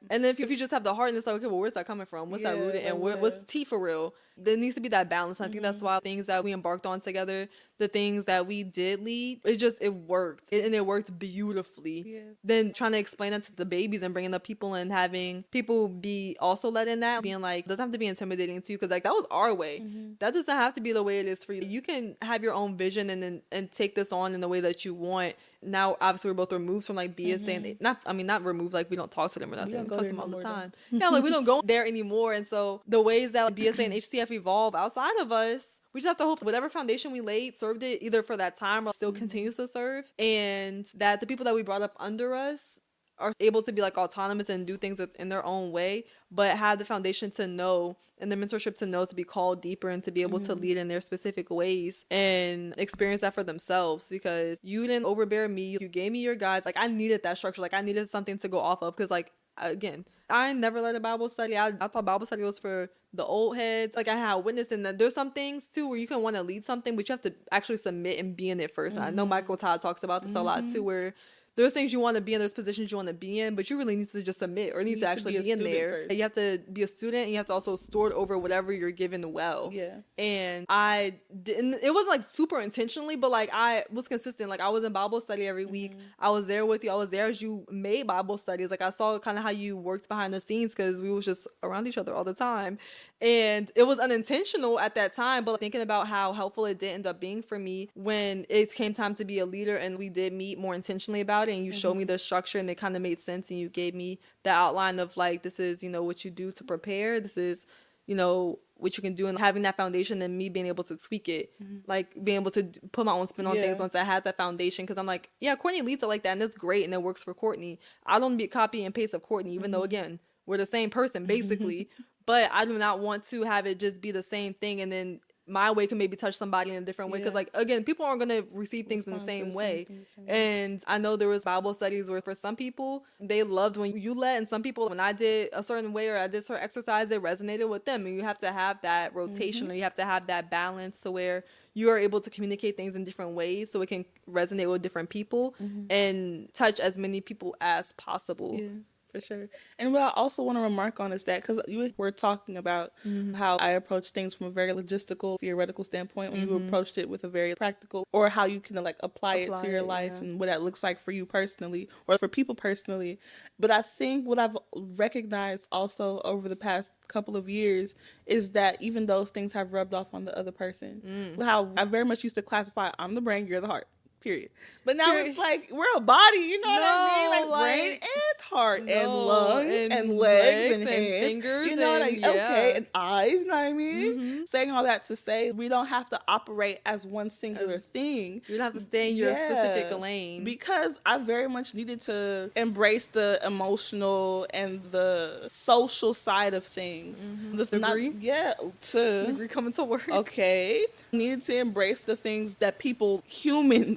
And then if you just have the heart and it's okay, well, where's that coming from? What's that rooted in? What's T for real? There needs to be that balance. I think that's why things that we embarked on together, the things that we did lead, it worked. And it worked beautifully. Yeah. Then trying to explain that to the babies and bringing up people and having people be also led in that, being it doesn't have to be intimidating to you, because that was our way. That doesn't have to be the way it is for you. You can have your own vision and take this on in the way that you want. Now, obviously, we're both removed from BSA. Not removed, we don't talk to them or nothing. We talk to them all the time. Yeah, we don't go there anymore. And so the ways that BSA and HCF evolve outside of us, we just have to hope whatever foundation we laid served it either for that time or still continues to serve. And that the people that we brought up under us are able to be autonomous and do things in their own way, but have the foundation to know and the mentorship to know to be called deeper and to be able to lead in their specific ways and experience that for themselves. Because you didn't overbear me, you gave me your guides. I needed that structure. I needed something to go off of, because again, I never led a Bible study. I thought Bible study was for the old heads. I had witnessed in that there's some things too where you can want to lead something, but you have to actually submit and be in it first. And I know Michael Todd talks about this a lot too, where there's things you want to be in, there's positions you want to be in, but you really need to just submit or need to actually be in there. First. You have to be a student, and you have to also steward over whatever you're given well. Yeah. And I didn't, it wasn't super intentionally, but I was consistent. I was in Bible study every week. I was there with you. I was there as you made Bible studies. I saw kind of how you worked behind the scenes, because we was just around each other all the time. And it was unintentional at that time, but thinking about how helpful it did end up being for me when it came time to be a leader and we did meet more intentionally about about it and you showed me the structure and it kind of made sense and you gave me the outline of like, this is, you know, what you do to prepare. This is, you know, what you can do, and having that foundation and me being able to tweak it, like being able to put my own spin on things once I had that foundation. Because I'm like, yeah, Courtney leads it like that and it's great and it works for Courtney. I don't be a copy and paste of Courtney, even though again, we're the same person basically. But I do not want to have it just be the same thing and then my way can maybe touch somebody in a different way. Because like, again, people aren't going to receive things in the same way. And I know there was Bible studies where for some people, they loved when you led. And some people, when I did a certain way or I did certain exercise, it resonated with them. And you have to have that rotation or you have to have that balance to where you are able to communicate things in different ways so it can resonate with different people and touch as many people as possible. Yeah. For sure. And what I also want to remark on is that, because you were talking about how I approach things from a very logistical, theoretical standpoint, when you approached it with a very practical, or how you can like apply it to your life and what that looks like for you personally or for people personally. But I think what I've recognized also over the past couple of years is that even those things have rubbed off on the other person. How I very much used to classify, I'm the brain, you're the heart. Period. But now it's like we're a body, you know what I mean? Like brain and heart and lungs and legs and hands, fingers, you know what I mean? Okay, and eyes, you know what I mean? Saying all that to say we don't have to operate as one singular thing. You don't have to stay in your specific lane. Because I very much needed to embrace the emotional and the social side of things. The degree? Degree coming to work. Okay. Needed to embrace the things that people, human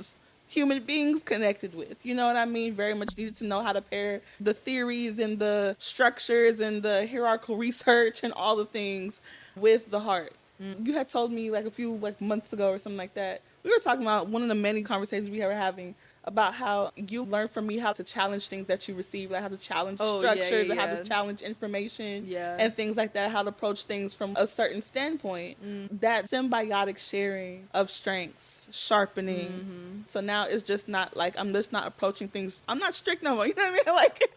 beings connected with. You know what I mean? Very much needed to know how to pair the theories and the structures and the hierarchical research and all the things with the heart. You had told me like a few like months ago or something like that. We were talking about one of the many conversations we were having about how you learned from me how to challenge things that you receive, like how to challenge structures and how to challenge information and things like that, how to approach things from a certain standpoint. That symbiotic sharing of strengths, sharpening. So now it's just not like, I'm just not approaching things, I'm not strict no more, you know what I mean? Like,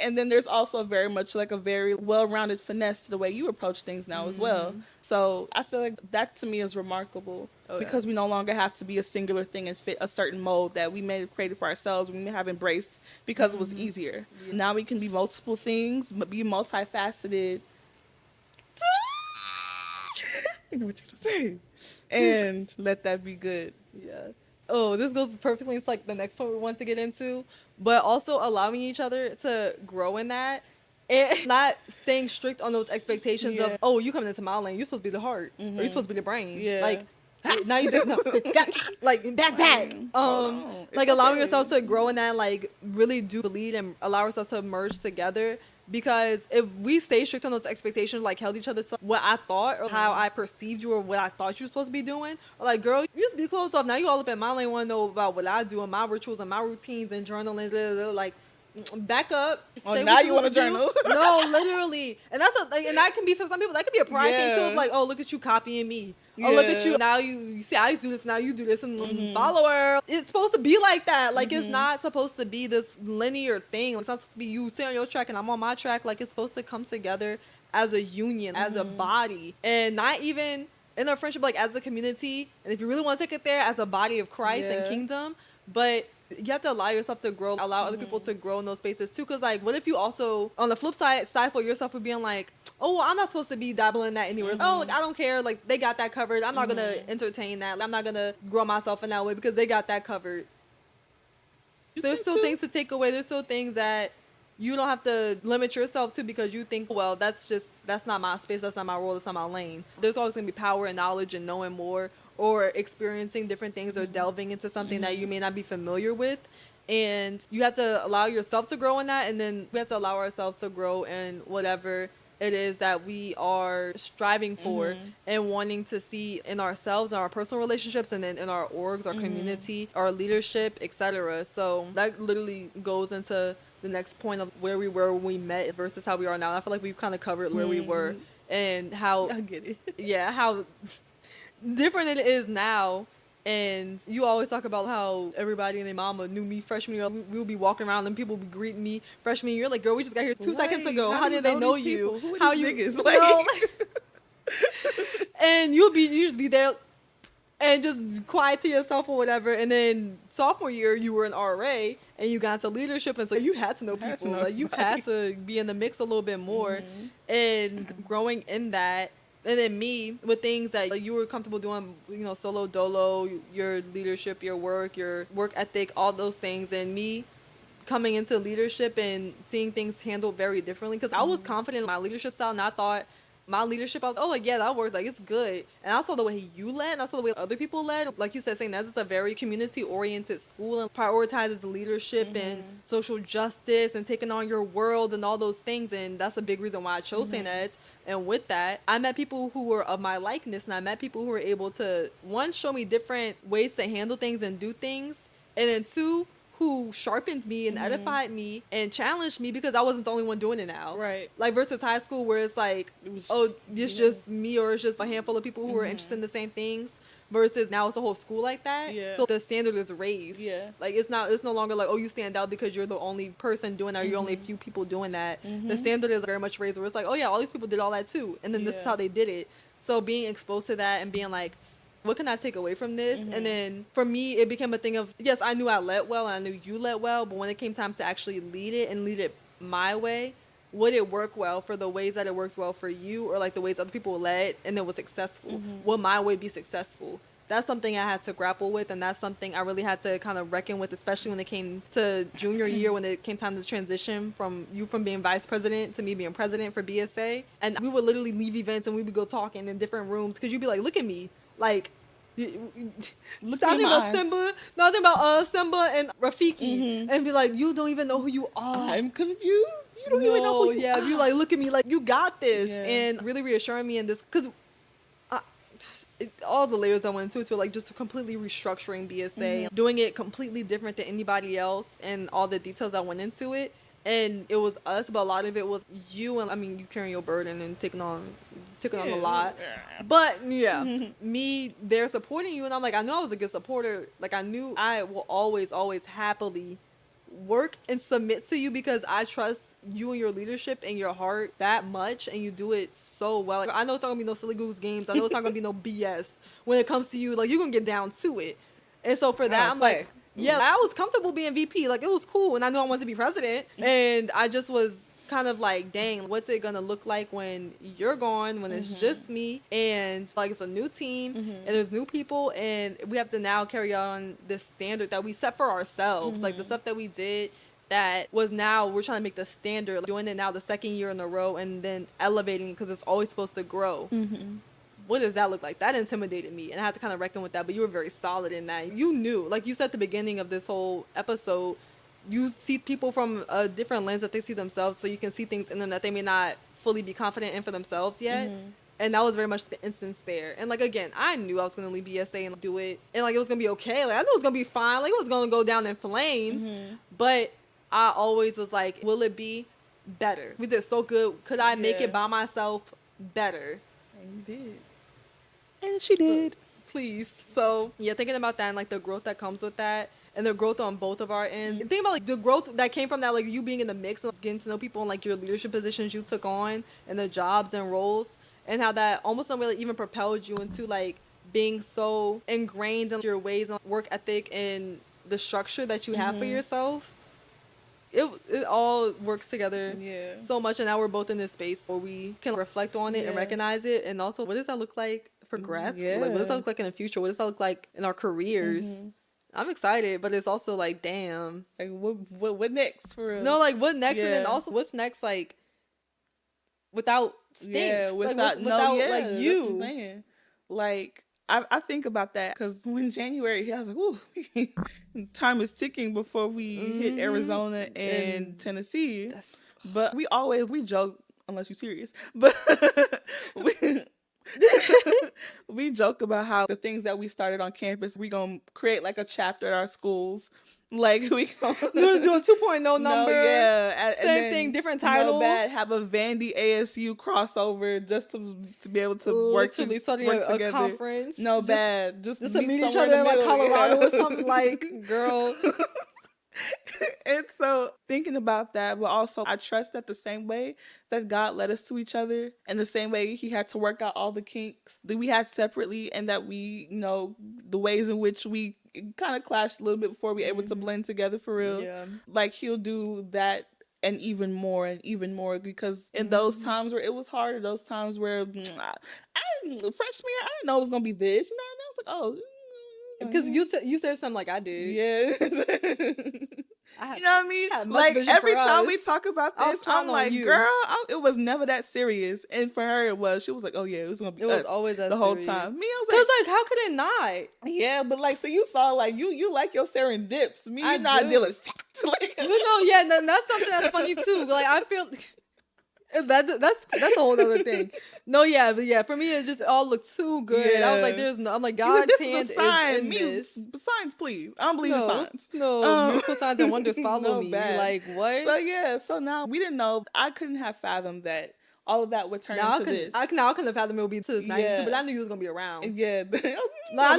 and then there's also very much like a very well-rounded finesse to the way you approach things now as well. So I feel like that to me is remarkable because we no longer have to be a singular thing and fit a certain mold that we may have created for ourselves, we may have embraced because it was easier. Now we can be multiple things, but be multifaceted. I know what you're gonna say. And let that be good. Yeah. Oh, this goes perfectly into like the next point we want to get into, but also allowing each other to grow in that and not staying strict on those expectations of, oh, you coming into my lane, you're supposed to be the heart or you're supposed to be the brain. Yeah. Like, now you do like back. Like allowing yourselves to grow in that, like really do lead and allow ourselves to merge together. Because if we stay strict on those expectations, like held each other to what I thought or how I perceived you or what I thought you were supposed to be doing, or like, girl, you used to be closed off. Now you all up in my lane, want to know about what I do and my rituals and my routines and journaling. Like, back up. Oh, now you want to journal? No, literally. And that's and that can be for some people. That could be a pride thing too. Of like, oh, look at you copying me. Oh, look at you. Now you see I used to do this. Now you do this. And follower. It's supposed to be like that. Like, it's not supposed to be this linear thing. It's not supposed to be you sit on your track and I'm on my track. Like, it's supposed to come together as a union, as a body. And not even in a friendship, like as a community. And if you really want to take it there, as a body of Christ and kingdom. But you have to allow yourself to grow, allow other people to grow in those spaces too. Because like, what if you also, on the flip side, stifle yourself with being like, oh, well, I'm not supposed to be dabbling in that anywhere. Oh, like, I don't care. Like, they got that covered. I'm not going to entertain that. I'm not going to grow myself in that way because they got that covered. There's still things to take away. There's still things that you don't have to limit yourself to because you think, well, that's not my space. That's not my role. That's not my lane. There's always going to be power and knowledge and knowing more or experiencing different things or delving into something that you may not be familiar with. And you have to allow yourself to grow in that. And then we have to allow ourselves to grow in whatever it is that we are striving for and wanting to see in ourselves, in our personal relationships, and then in our orgs, our community, our leadership, etc. So that literally goes into the next point of where we were when we met versus how we are now. I feel like we've kind of covered where we were and how I get it. Yeah, how different it is now. And you always talk about how everybody and their mama knew me freshman year. We would be walking around and people would be greeting me freshman year. Like, girl, we just got here 2 seconds ago. How did they know you? Who are how these you niggas? know? And you just be there. and just quiet to yourself or whatever. And then sophomore year, you were an RA and you got into leadership, and so you had to know people. Like you had to be in the mix a little bit more, and growing in that. And then me with things that like, you were comfortable doing, solo dolo, your leadership, your work ethic, all those things, and me coming into leadership and seeing things handled very differently, because I was confident in my leadership style, and I thought my leadership, I was, oh, like, yeah, that works, like, it's good. And I saw the way you led, and I saw the way other people led. Like you said, St. Ned's is a very community-oriented school and prioritizes leadership and social justice and taking on your world and all those things, and that's a big reason why I chose St. Ned's. And with that, I met people who were of my likeness, and I met people who were able to, one, show me different ways to handle things and do things, and then two, who sharpened me and edified me and challenged me, because I wasn't the only one doing it now. Right. Like versus high school where it's like, it's just me, or it's just a handful of people who are interested in the same things, versus now it's a whole school like that. Yeah. So the standard is raised. Yeah. Like it's no longer like, oh, you stand out because you're the only person doing that, or you're only a few people doing that. The standard is very much raised, where it's like, oh yeah, all these people did all that too. And then this is how they did it. So being exposed to that and being like, what can I take away from this? And then for me, it became a thing of, yes, I knew I led well and I knew you led well, but when it came time to actually lead it and lead it my way, would it work well for the ways that it works well for you, or like the ways other people led and it was successful? Will my way be successful? That's something I had to grapple with, and that's something I really had to kind of reckon with, especially when it came to junior year, when it came time to transition from being vice president to me being president for BSA. And we would literally leave events and we would go talking in different rooms, because you'd be like, look at me. Like, nothing about Simba and Rafiki, and be like, you don't even know who you are. I'm confused. You don't even know who you are. You like, look at me, like, you got this. And really reassuring me in this, because all the layers I went into it, to like just completely restructuring BSA, doing it completely different than anybody else, and all the details that went into it. And it was us, but a lot of it was you, and I mean, you carrying your burden and taking on a lot. But me there supporting you, and I'm like, I knew I was a good supporter. Like, I knew I will always happily work and submit to you, because I trust you and your leadership and your heart that much, and you do it so well. Like, I know it's not gonna be no silly goose games. I know it's not gonna be no BS when it comes to you. Like, you're gonna get down to it. And so for that, I'm like, yeah, I was comfortable being VP. Like, it was cool, and I knew I wanted to be president. And I just was kind of like, dang, what's it gonna look like when you're gone, when it's just me, and like it's a new team, and there's new people, and we have to now carry on this standard that we set for ourselves. Like, the stuff that we did that was, now we're trying to make the standard, like, doing it now the second year in a row, and then elevating it, because it's always supposed to grow. What does that look like? That intimidated me, and I had to kind of reckon with that. But you were very solid in that. You knew, like you said at the beginning of this whole episode, you see people from a different lens that they see themselves, so you can see things in them that they may not fully be confident in for themselves yet. And that was very much the instance there. And like, again, I knew I was going to leave BSA and do it, and like, it was going to be okay. Like, I knew it was going to be fine. Like, it was going to go down in flames. But I always was like, will it be better? We did so good. Could I make it by myself better? And you did. And she did. Please. So yeah, thinking about that and like the growth that comes with that, and the growth on both of our ends. Think about like the growth that came from that, like you being in the mix and getting to know people and like your leadership positions you took on and the jobs and roles, and how that almost in a way like even propelled you into like being so ingrained in your ways and work ethic and the structure that you have for yourself. It all works together so much, and now we're both in this space where we can reflect on it and recognize it, and also, what does that look like for grad school? Like, what does that look like in the future? What does that look like in our careers? I'm excited, but it's also like, damn, like what next for real? No, like what next, and then also what's next, like without stinks, without like you. Like, I think about that, because when January hit, I was like, ooh, time is ticking before we hit Arizona and Tennessee. But we joke, unless you're serious, but we joke about how the things that we started on campus, we gonna create like a chapter at our schools. Like, we gonna do a 2.0 number. Same thing, different title. Have a Vandy ASU crossover just to be able to work together. A conference. Just to meet each other in like Colorado or something. Like, girl, And so thinking about that, but also I trust that the same way that God led us to each other and the same way he had to work out all the kinks that we had separately, and that we, the ways in which we kind of clashed a little bit before we were able to blend together for real. Yeah. Like he'll do that and even more, because in those times where it was harder, those times where freshman year, I didn't know it was gonna be this. You know what I mean? I was like, oh. Because you said something like I did. Yeah. I You know what I mean? had much Like vision every for time we us. talk about I was this, I'm counting on like, you. girl, it was never that serious. And for her, it was. She was like, oh yeah, it was gonna be It was us always that the whole serious. time. Me, I was Because like, how could it not? yeah, but like, so you saw like you like your serendips. Me, I you're not do. dealing facts. Like, Yeah, that's something that's funny too. Like I feel that's a whole other thing. No, yeah, but yeah, for me it just all looked too good. I was like, Yeah. I'm like, He's like, God's this hand is a sign. is in this. Signs, please. I don't believe in signs. No, miracle signs and wonders follow No, me. bad. Like what? So yeah, so now we didn't know. I couldn't have fathomed that all of that would turn Now into this. I couldn't have fathomed it would be to this 92, Yeah. but I knew he was gonna be around. Yeah. Like, I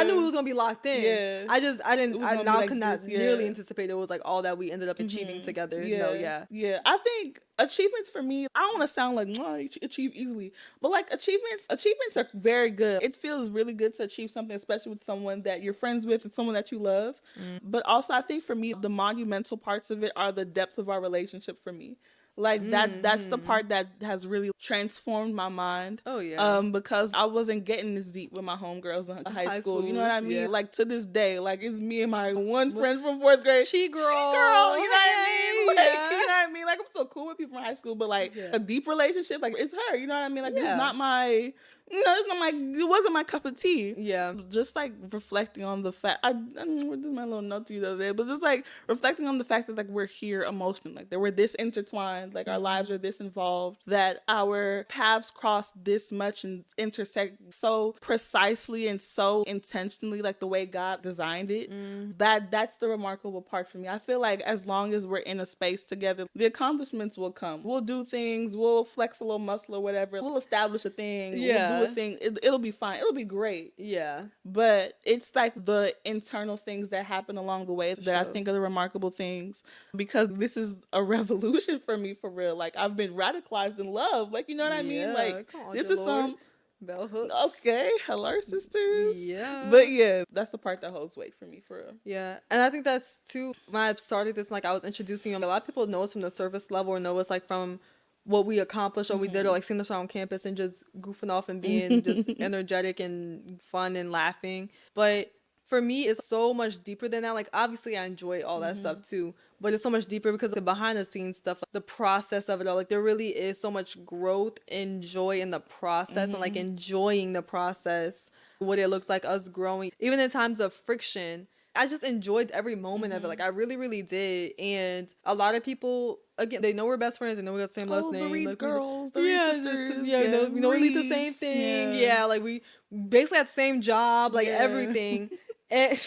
knew he was gonna be locked in. Yeah. I It was gonna be now like could not this, yeah. nearly anticipate it was like all that we ended up achieving together. No, yeah. Yeah. I think achievements for me, I don't want to sound like I achieve easily, but like achievements are very good. It feels really good to achieve something, especially with someone that you're friends with and someone that you love. But also I think for me, the monumental parts of it are the depth of our relationship for me. Like that's the part that has really transformed my mind. Oh yeah. Because I wasn't getting this deep with my homegirls in high school. You know what I mean? Yeah. Like to this day, like it's me and my one friend from 4th grade. She girl. You know what I mean? Like, Yeah. you know what I mean? Like I'm so cool with people in high school, but like a deep relationship, like it's her. You know what I mean? Like it's not my. It wasn't my cup of tea. Yeah. Just like reflecting on the fact, I this is my little note to you the other day, but just like reflecting on the fact that like we're here emotionally, like that we're this intertwined, like our lives are this involved, that our paths cross this much and intersect so precisely and so intentionally, like the way God designed it. That's the remarkable part for me. I feel like as long as we're in a space together, the accomplishments will come. We'll do things, we'll flex a little muscle or whatever, we'll establish a thing, we'll do a thing, it'll be fine, it'll be great. Yeah. But it's like the internal things that happen along the way that I think are the remarkable things, because this is a revolution for me, for real. Like I've been radicalized in love, like, you know what I mean? Like this is some bell hooks. Okay, hello sisters. Yeah. But yeah, that's the part that holds weight for me, for real. Yeah. And I think that's too, when I started this, like I was introducing you, a lot of people know us from the surface level or know us like from what we accomplished or we did, or like seeing us on campus and just goofing off and being just energetic and fun and laughing. But for me, it's so much deeper than that. Like obviously I enjoy all that stuff too, but it's so much deeper because the behind the scenes stuff, like the process of it all, like there really is so much growth and joy in the process and like enjoying the process, what it looks like us growing, even in times of friction. I just enjoyed every moment of it. Like I really, really did. And a lot of people, again, they know we're best friends. They know we got the same last name. The Reed like, girls, the Reed sisters. we know we lead the same thing. Yeah, like we basically had the same job, like everything. And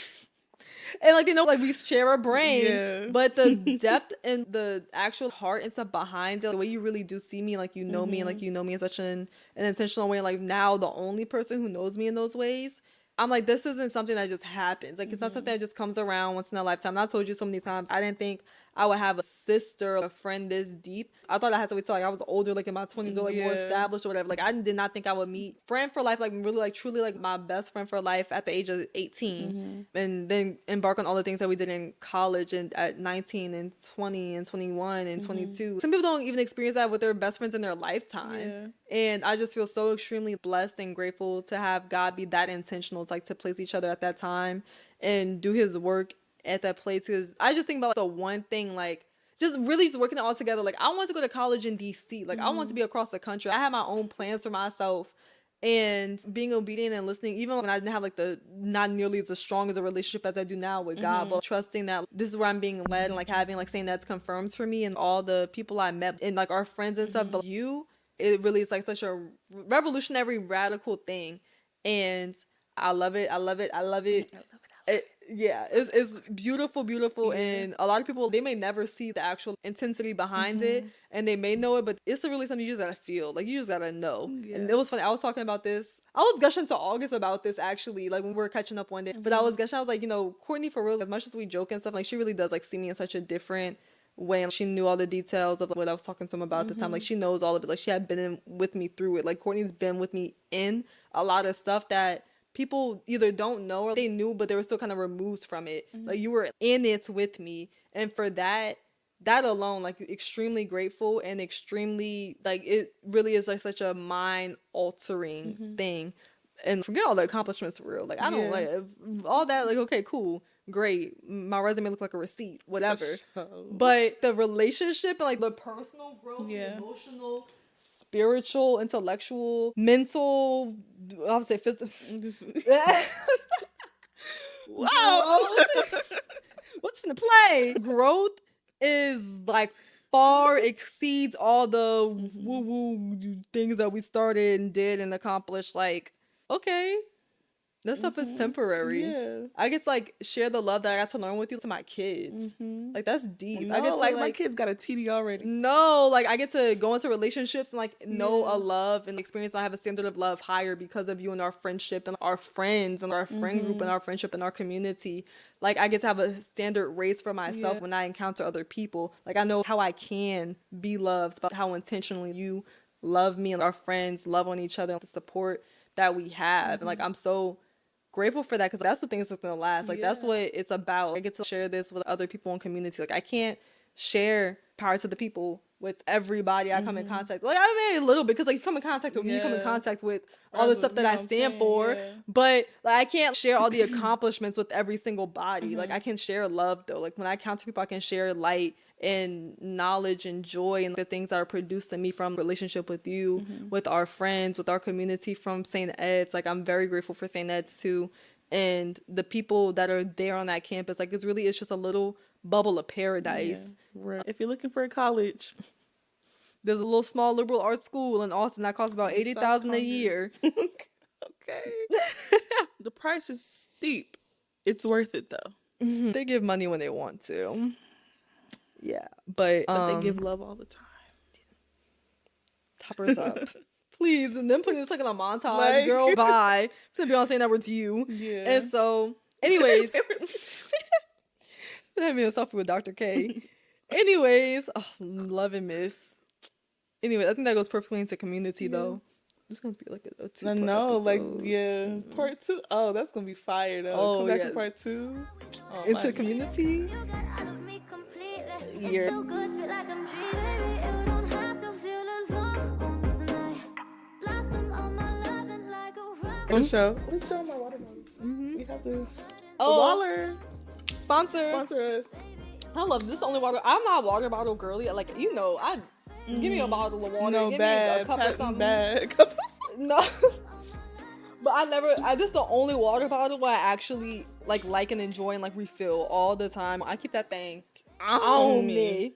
like they know, like we share a brain, but the depth and the actual heart and stuff behind it, the way you really do see me, like you know me, and like you know me in such an intentional way. And like now, the only person who knows me in those ways, I'm like, this isn't something that just happens. Like it's not something that just comes around once in a lifetime. And I told you so many times, I didn't think I would have a sister, a friend this deep. I thought I had to wait till like I was older, like in my 20s or like more established or whatever. Like I did not think I would meet friend for life, like really like truly like my best friend for life at the age of 18. And then embark on all the things that we did in college and at 19 and 20 and 21 and 22. Some people don't even experience that with their best friends in their lifetime. And I just feel so extremely blessed and grateful to have God be that intentional, to like to place each other at that time and do his work at that place. Because I just think about like, the one thing, like just really just working it all together. Like I want to go to college in DC. Like I want to be across the country. I have my own plans for myself, and being obedient and listening, even when I didn't have like the not nearly as strong as a relationship as I do now with God, but trusting that this is where I'm being led and like having like saying that's confirmed for me and all the people I met and like our friends and stuff. But it really is like such a revolutionary, radical thing. And I love it. I love it. I love it. Yeah, it's beautiful, beautiful. And a lot of people, they may never see the actual intensity behind it, and they may know it, but it's really something you just gotta feel. Like, you just gotta know. And it was funny. I was talking about this. I was gushing to August about this, actually, like when we were catching up one day. But I was gushing. I was like, you know, Courtney, for real, as much as we joke and stuff, like, she really does, like, see me in such a different way. She knew all the details of what I was talking to him about at the time. Like, she knows all of it. Like, she had been with me through it. Like, Courtney's been with me in a lot of stuff that people either don't know or they knew, but they were still kind of removed from it. Like, you were in it with me. And for that alone, like, extremely grateful, and extremely, like, it really is like such a mind altering thing. And forget all the accomplishments for real. Like, I don't like all that. Like, okay, cool, great. My resume look like a receipt, whatever. But the relationship and like the personal growth, the emotional, spiritual, intellectual, mental, I would say physical. Wow. What's gonna play? Growth is like far exceeds all the woo-woo things that we started and did and accomplished. Like, okay, that stuff is temporary. Yeah. I get to like share the love that I got to learn with you to my kids. Like, that's deep. No, I get to, like my kids got a TD already. No, like, I get to go into relationships and like know a love and experience. I have a standard of love higher because of you and our friendship and our friends and our friend group and our friendship and our community. Like, I get to have a standard race for myself when I encounter other people. Like, I know how I can be loved, but how intentionally you love me and our friends love on each other, the support that we have. And like, I'm so grateful for that, because that's the thing that's gonna last. Like, that's what it's about. I get to share this with other people in community. Like, I can't share power to the people with everybody I come in contact with. Like, I mean, a little bit, because like, you come in contact with me, you come in contact with all the stuff that I stand for, but like, I can't share all the accomplishments with every single body. Like, I can share love though. Like, when I encounter people, I can share light and knowledge and joy and the things that are produced in me from relationship with you, with our friends, with our community from St. Ed's. Like, I'm very grateful for St. Ed's too, and the people that are there on that campus. Like, it's just a little bubble of paradise. Right. If you're looking for a college, there's a little small liberal arts school in Austin that costs about $80,000 a year. Okay. The price is steep. It's worth it though. They give money when they want to. Yeah, but they give love all the time. Toppers up. Please, and then putting this like in a montage, like, girl, bye. Then Beyonce saying that word's you. Yeah. And so, anyways, that means selfie with Dr. K. Anyways, love and miss. Anyway, I think that goes perfectly into community though. It's gonna be like a 2-part episode. Part 2. Oh, that's gonna be fire though. Come back to part 2. Into community. It's so good, feel like I'm dreaming. You don't have to feel alone tonight. Blossom on my love and like a rock. Let's show my water bottle. We have this. Waller. Sponsor us. I love this. The only water. I'm not a water bottle girly. Like, you know, give me a bottle of water. No, give bad. me a cup or something. Bad. No. But this is the only water bottle where I actually like and enjoy and like refill all the time. I keep that thing on me.